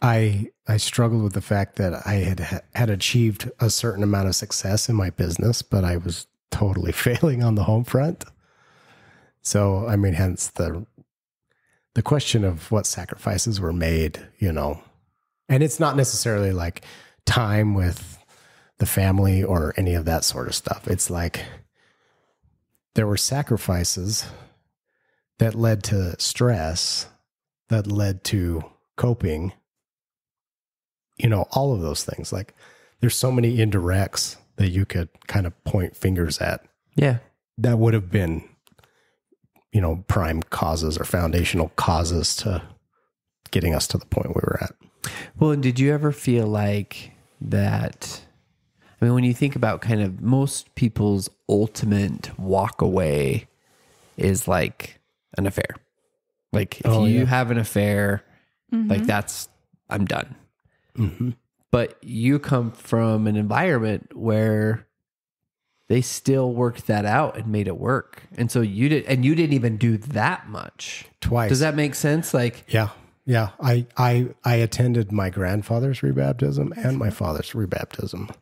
I struggled with the fact that I had achieved a certain amount of success in my business, but I was totally failing on the home front. So, I mean, hence the question of what sacrifices were made, and it's not necessarily like time with the family or any of that sort of stuff. It's like there were sacrifices that led to stress, that led to coping, all of those things. Like there's so many indirects that you could kind of point fingers at. Yeah. That would have been, prime causes or foundational causes to getting us to the point we were at. Well, did you ever feel like that? I mean, when you think about kind of most people's ultimate walk away is like an affair. Like if you have an affair, like I'm done. Mm-hmm. But you come from an environment where they still worked that out and made it work. And so you didn't even do that much. Twice. Does that make sense? Like, yeah. I attended my grandfather's rebaptism and my father's rebaptism.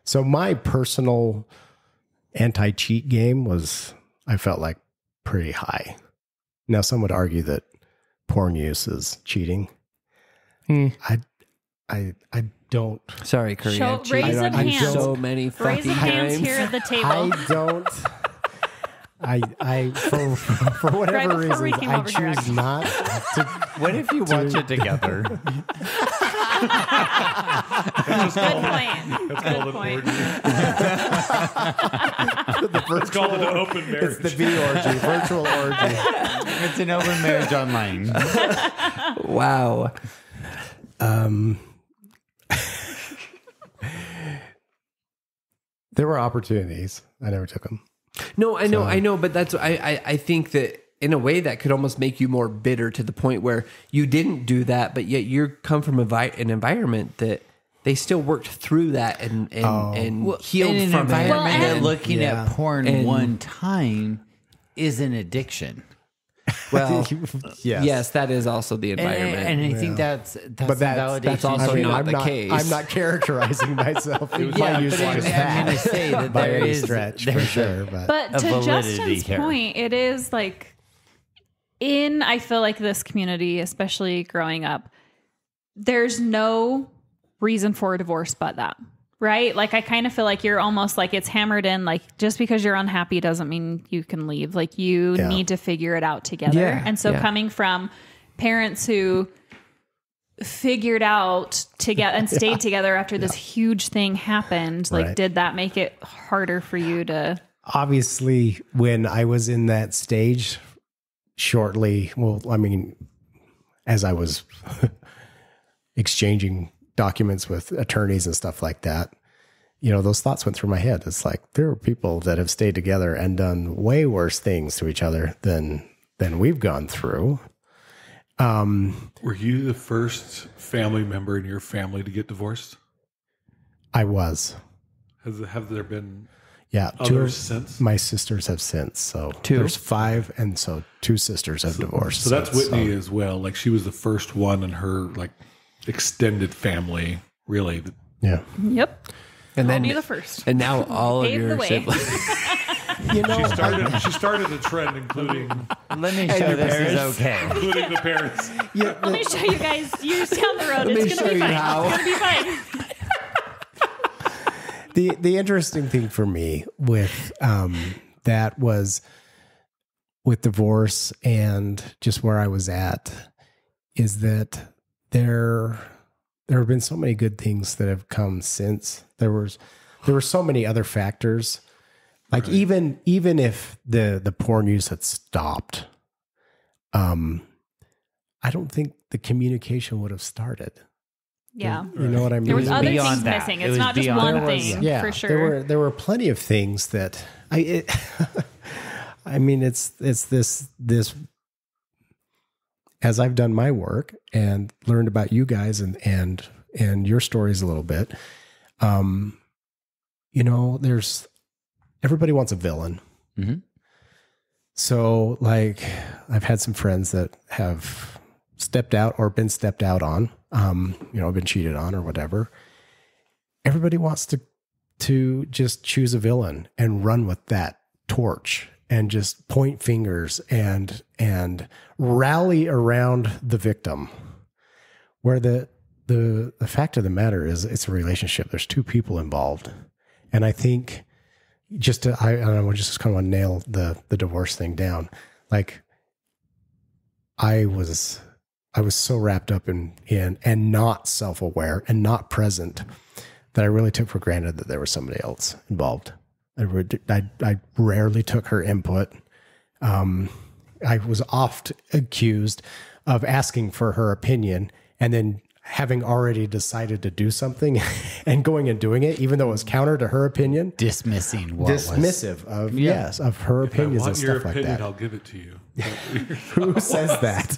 So my personal anti-cheat game was, I felt like, pretty high. Now, some would argue that porn use is cheating. I don't. Sorry, Korean. Raise of hands. So many fucking Raise of hands times. here at the table. I don't. For whatever reason, I choose not to. What if you watch it together? Good point. Good point. It's called an open marriage. It's the V orgy, virtual orgy. It's an open marriage online. Wow. There were opportunities. I never took them. No, I know, but that's I think that in a way that could almost make you more bitter to the point where you didn't do that, but yet you come from an environment that they still worked through that and healed in an from environment it. that looking at porn one time is an addiction. Well, yes, that is also the environment, and I think that's but that's also not the case. I'm not characterizing myself. I'm going to say that by there any is stretch for sure. But to Justin's point, it is like I feel like this community, especially growing up, there's no reason for a divorce but that. Right? Like, I kind of feel like you're almost like it's hammered in, like, just because you're unhappy doesn't mean you can leave. Like, you need to figure it out together. Yeah, and so coming from parents who figured out together and stayed together after this huge thing happened, like, did that make it harder for you to? Obviously, when I was in that stage as I was exchanging documents with attorneys and stuff like that, those thoughts went through my head. It's like, there are people that have stayed together and done way worse things to each other than we've gone through. Were you the first family member in your family to get divorced? I was. Have there been others since? My sisters have since. So there's 5, and so 2 sisters have divorced. So that's Whitney as well. Like, she was the first one in her extended family, really. Yeah. Yep. And I'll then be the first. And now all of your siblings. She started a trend, including. Let me show this is okay. Including the parents. Let me show you guys. Years down the road, it's going to be fine. It's going to be fine. The interesting thing for me with that was with divorce and just where I was at is that there have been so many good things that have come since. There were so many other factors. Like, even if the porn use had stopped, I don't think the communication would have started. Yeah. You know what I mean? There was other things missing. It's not just one thing, for sure. There were plenty of things that it's this as I've done my work and learned about you guys and your stories a little bit, there's everybody wants a villain. Mm-hmm. So, like, I've had some friends that have stepped out or been stepped out on, been cheated on or whatever. Everybody wants to just choose a villain and run with that torch and just point fingers and rally around the victim, where the fact of the matter is it's a relationship. There's 2 people involved. And I think I just kind of want to nail the divorce thing down. Like, I was so wrapped up in and not self-aware and not present that I really took for granted that there was somebody else involved. I rarely took her input. I was oft accused of asking for her opinion and then having already decided to do something and going and doing it, even though it was counter to her opinion. Dismissive of her opinions and stuff like that. I'll give it to you. Who says that?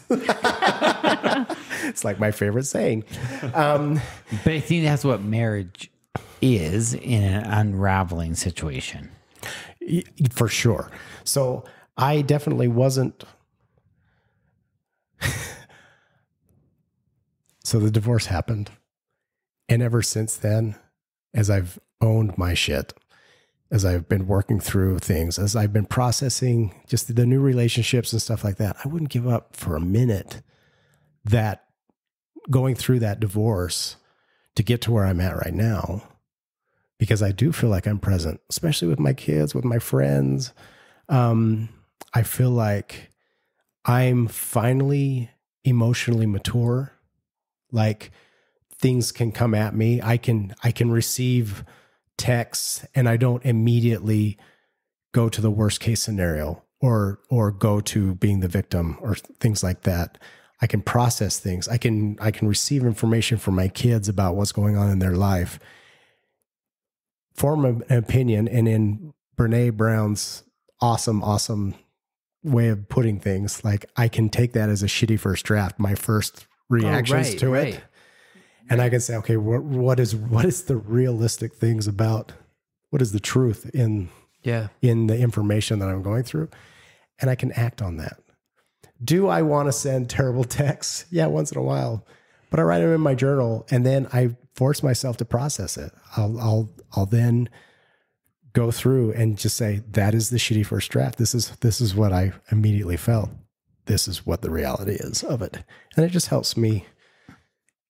It's like my favorite saying. But I think that's what marriage is in an unraveling situation. For sure. So I definitely wasn't. So the divorce happened. And ever since then, as I've owned my shit, as I've been working through things, as I've been processing just the new relationships and stuff like that, I wouldn't give up for a minute that going through that divorce to get to where I'm at right now, because I do feel like I'm present, especially with my kids, with my friends. I feel like I'm finally emotionally mature. Like things can come at me. I can receive texts and I don't immediately go to the worst case scenario or go to being the victim or things like that. I can process things. I can receive information from my kids about what's going on in their life, form an opinion, and in Brene Brown's awesome way of putting things, like I can take that as a shitty first draft, my first reactions to it. And I can say, okay, what is the realistic things about, what is the truth in the information that I'm going through? And I can act on that. Do I want to send terrible texts? Yeah, once in a while, but I write them in my journal and then I force myself to process it. I'll then go through and just say, that is the shitty first draft. This is what I immediately felt. This is what the reality is of it. And it just helps me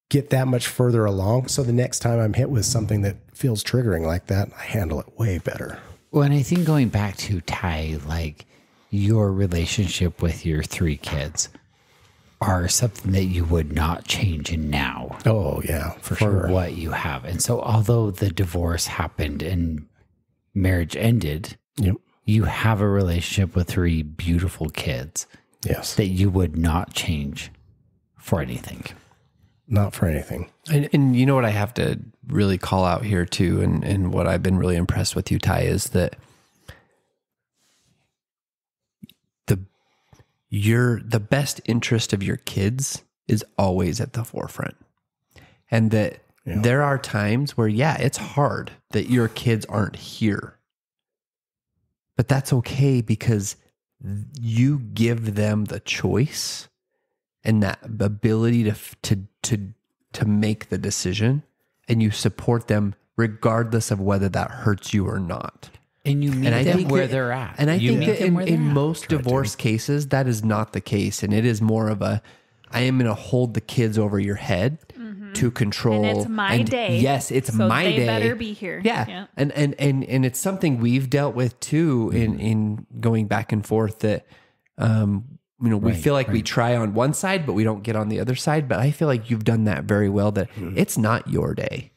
get that much further along. So the next time I'm hit with something that feels triggering like that, I handle it way better. Well, and I think going back to Ty, like your relationship with your 3 kids are something that you would not change in now. Oh yeah, for sure. What you have. And so although the divorce happened and marriage ended, yep, you have a relationship with 3 beautiful kids. Yes. That you would not change for anything. Not for anything. And you know what I have to really call out here too, and what I've been really impressed with you, Ty, is that the best interest of your kids is always at the forefront. And that there are times where, it's hard that your kids aren't here. But that's okay because you give them the choice and that ability to make the decision, and you support them regardless of whether that hurts you or not. And you meet them where they're at. And I think that in most divorce cases, that is not the case. And it is more of I am going to hold the kids over your head to control. And it's my day. Yes, it's so my day. They better be here. Yeah. And it's something we've dealt with too in going back and forth that, we feel like we try on one side, but we don't get on the other side. But I feel like you've done that very well, that it's not your day.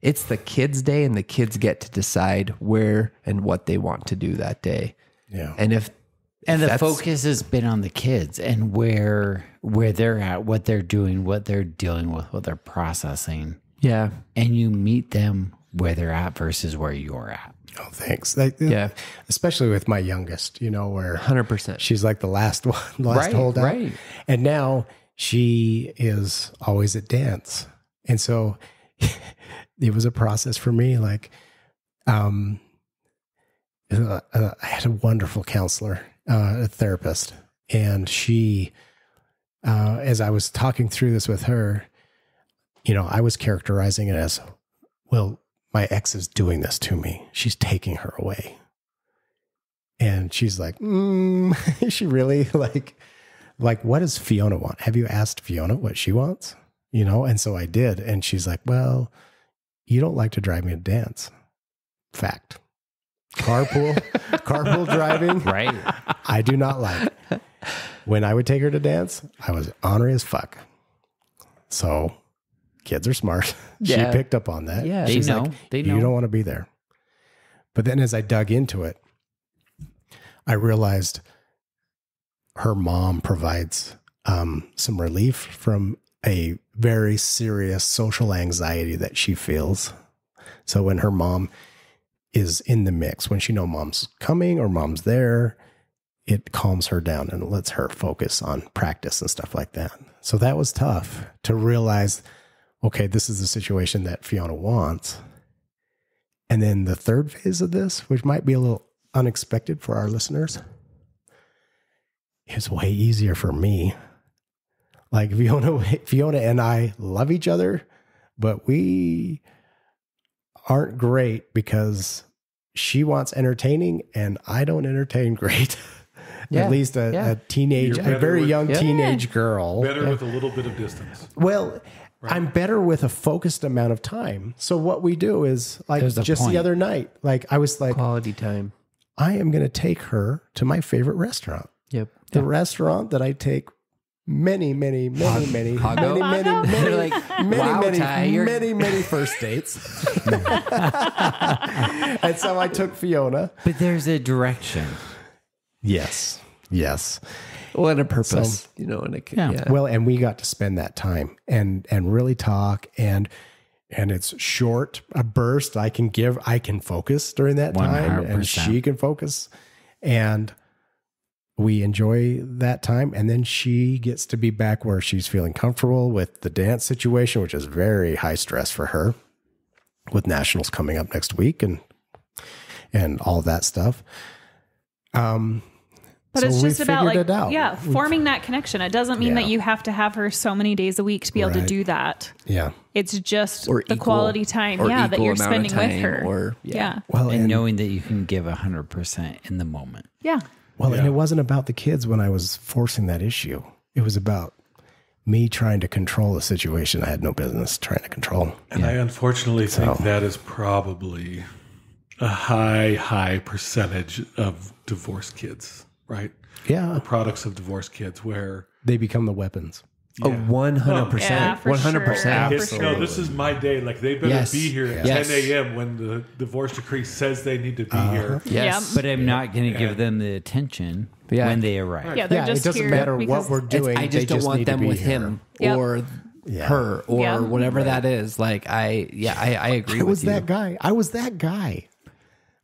It's the kids' day, and the kids get to decide where and what they want to do that day. Yeah. And the focus has been on the kids and where they're at, what they're doing, what they're dealing with, what they're processing. Yeah. And you meet them where they're at versus where you're at. Oh, thanks. Especially with my youngest, where 100%. She's like the last holdout. Right. And now she is always at dance. And so it was a process for me. Like, I had a wonderful counselor, a therapist, and she, as I was talking through this with her, I was characterizing it as, well, my ex is doing this to me. She's taking her away. And she's like, is she really like, what does Fiona want? Have you asked Fiona what she wants? And so I did. And she's like, well, you don't like to drive me to dance. Fact. Carpool driving. Right. I do not like. When I would take her to dance, I was ornery as fuck. So kids are smart. She picked up on that. Yeah, She's they know. Like, they know. You don't want to be there. But then as I dug into it, I realized her mom provides some relief from a very serious social anxiety that she feels. So when her mom is in the mix, when she knows mom's coming or mom's there, it calms her down and lets her focus on practice and stuff like that. So that was tough to realize, okay, this is the situation that Fiona wants. And then the third phase of this, which might be a little unexpected for our listeners, is way easier for me. Like Fiona and I love each other, but we aren't great because she wants entertaining and I don't entertain great. At least a teenage, a very young teenage girl. Better with a little bit of distance. Well, Right. I'm better with a focused amount of time. So what we do is like just the other night, like I was like, quality time. I am going to take her to my favorite restaurant. Yep. The restaurant that I take many first dates. And so I took Fiona. But there's a direction. Yes. Well, and a purpose, and Well, and we got to spend that time and really talk, and it's short, a burst I can focus during that time 100%. And she can focus, and we enjoy that time. And then she gets to be back where she's feeling comfortable with the dance situation, which is very high stress for her with nationals coming up next week and all of that stuff. But so it's just about forming that connection. It doesn't mean that you have to have her so many days a week to be able to do that. Yeah. It's just the quality time that you're spending with her. Well, and knowing that you can give 100% in the moment. Yeah. Well, and it wasn't about the kids when I was forcing that issue. It was about me trying to control a situation I had no business trying to control. And I unfortunately think that is probably a high percentage of divorced kids. Right. Yeah. The products of divorced kids where they become the weapons. Oh, 100%. 100%. No, this is my day. Like they better be here at 10 a.m. when the divorce decree says they need to be here. Yes. But I'm not going to give them the attention when they arrive. Right. Yeah, they're just it doesn't matter what we're doing. I just don't want them with him or her or whatever that is. Like I agree with you. I was that guy.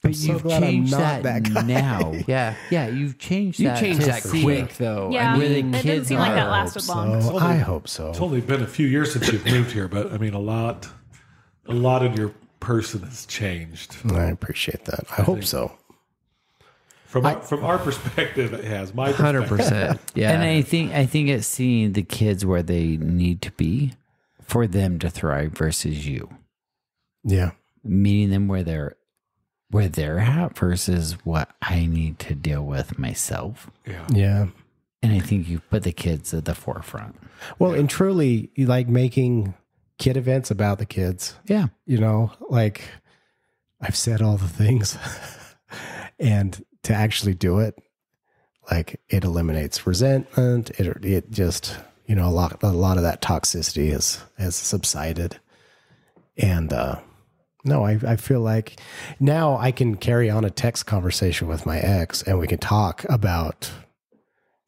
But you've changed that now. Yeah, you've changed that. You changed that quick, though. Yeah, where the it kids didn't seem like that lasted long. I hope so. It's only been a few years since you've moved here, but I mean, a lot of your person has changed. I appreciate that. I hope so. From our perspective, it has. My 100%. Yeah, and I think it's seeing the kids where they need to be for them to thrive versus you. Yeah, meeting them where they're at versus what I need to deal with myself. Yeah. And I think you put the kids at the forefront. Well, and truly, you like making kid events about the kids. Yeah. Like I've said all the things and to actually do it, like it eliminates resentment. It just, a lot of that toxicity has subsided. And, no, I feel like now I can carry on a text conversation with my ex and we can talk about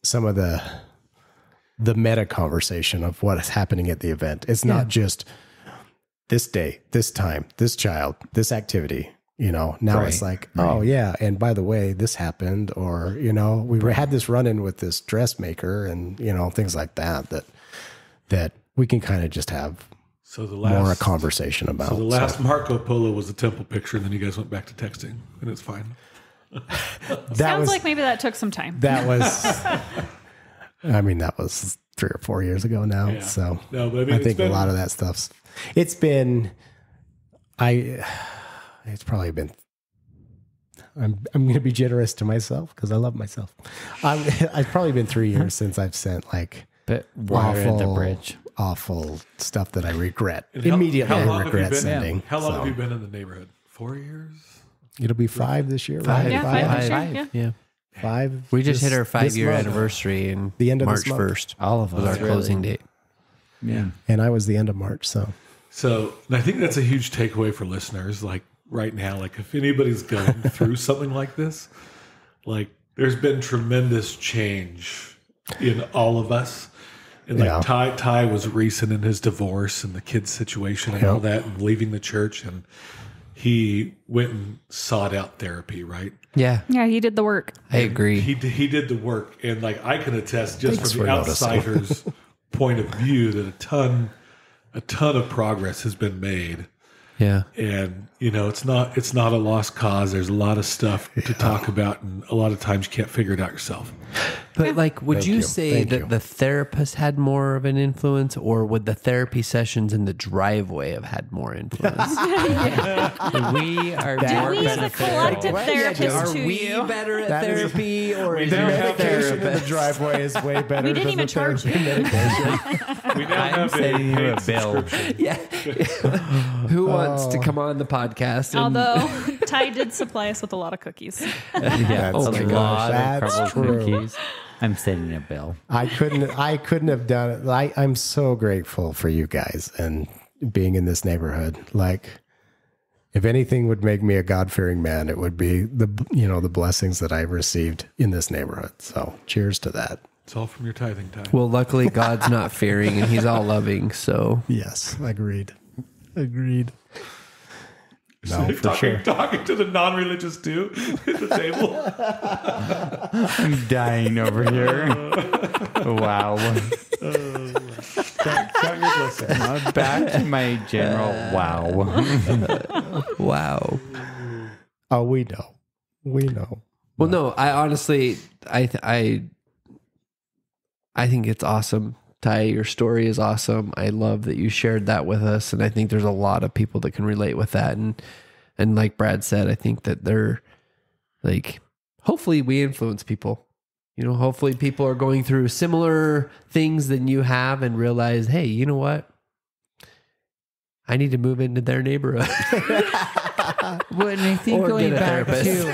some of the meta conversation of what is happening at the event. It's not just this day, this time, this child, this activity, now it's like, oh yeah. And by the way, this happened, or, we had this run-in with this dressmaker and, things like that we can kind of just have more a conversation about. So the last Marco Polo was a temple picture, and then you guys went back to texting, and it's fine. Sounds like maybe that took some time. That was, that was 3 or 4 years ago now. Yeah. So no, but I think a lot of that stuff's. It's been. It's probably been. I'm going to be generous to myself because I love myself. I've probably been 3 years since I've sent like. But water at the bridge. Awful stuff that I regret. Immediately regret sending. How long have you been in the neighborhood? 4 years? It'll be 5 this year. Five. Right? Yeah, 5. Yeah. 5. We just hit our 5-year anniversary in the end of March 1st. All of us. Was our closing date. Yeah. And I was the end of March. So I think that's a huge takeaway for listeners. Like right now, like if anybody's going through something like this, like there's been tremendous change in all of us. And like Ty was recent in his divorce and the kids' situation and all that, and leaving the church, and he went and sought out therapy, right? Yeah, he did the work. I agree. He did the work, and like I can attest just from the outsider's point of view that a ton of progress has been made. Yeah, and it's not a lost cause. There's a lot of stuff to talk about, and a lot of times you can't figure it out yourself. But like, would you say that the therapist had more of an influence, or would the therapy sessions in the driveway have had more influence? We are Do we as a collective therapist Are to we you? better at therapy, or is don't your have Medication in the therapist? driveway is way better We didn't than even the charge therapy medication. We now I'm have sending you a paid bill. subscription. Yeah. Who wants to come on the podcast? and- Although Ty did supply us with a lot of cookies. Yeah, That's a true. lot That's of crumbled true. cookies. I'm sending a bill. I couldn't have done it. I'm so grateful for you guys and being in this neighborhood. Like, if anything would make me a God-fearing man, it would be the blessings that I've received in this neighborhood. So cheers to that. It's all from your tithing time. Well, luckily, God's not fearing, and He's all loving. So Yes, agreed. No, for talking, sure. talking to the non-religious too at the table. I'm dying over here. Wow. Count your blessings. Back to my general wow. wow. Oh, we know. Well, no, I honestly, I think it's awesome. Ty, your story is awesome. I love that you shared that with us, and I think there's a lot of people that can relate with that. And like Brad said, I think that they're like, hopefully we influence people. You know, hopefully people are going through similar things than you have and realize, hey, you know what? I need to move into their neighborhood. Well, and I think Or going get a back therapist. to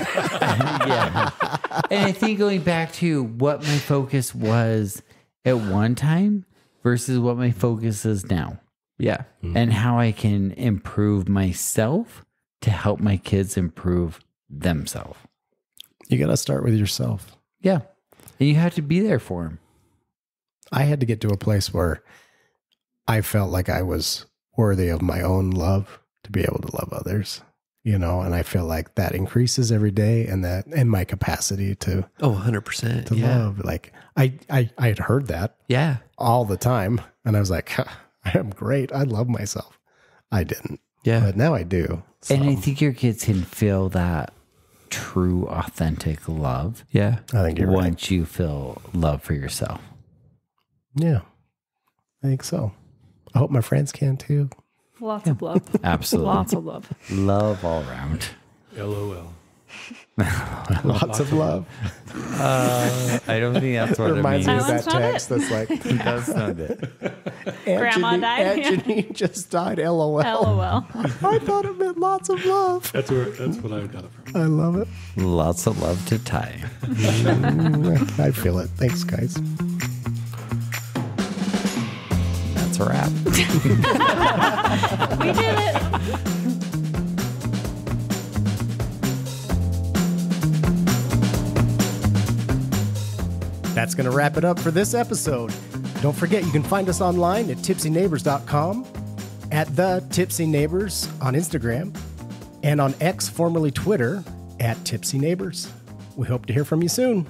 yeah, and I think going back to what my focus was at one time versus what my focus is now, Yeah. and how I can improve myself to help my kids improve themselves. You got to start with yourself. Yeah, and you have to be there for them. I had to get to a place where I felt like I was worthy of my own love to be able to love others, and I feel like that increases every day, and my capacity to Oh, 100%. love. Like I had heard that Yeah. all the time, and I was like, I am great. I love myself. I didn't. Yeah. But now I do. So, And I think your kids can feel that true, authentic love Yeah. I think you're right. once you feel love for yourself. Yeah, I think so. I hope my friends can too. Lots of love. Absolutely. Lots of love. Love all around. LOL. Lots of love. I don't think that's what Reminds it me means. of that That's not text that's like, That's not it. Grandma died, yeah. Anthony just died. LOL. LOL. I thought it meant lots of love. That's what I got it from. I love it. Lots of love to Ty. I feel it. Thanks, guys. That's a wrap. We did it. That's going to wrap it up for this episode. Don't forget, you can find us online at tipsyneighbors.com, at the Tipsy Neighbors on Instagram, and on X, formerly Twitter, at Tipsy Neighbors. We hope to hear from you soon.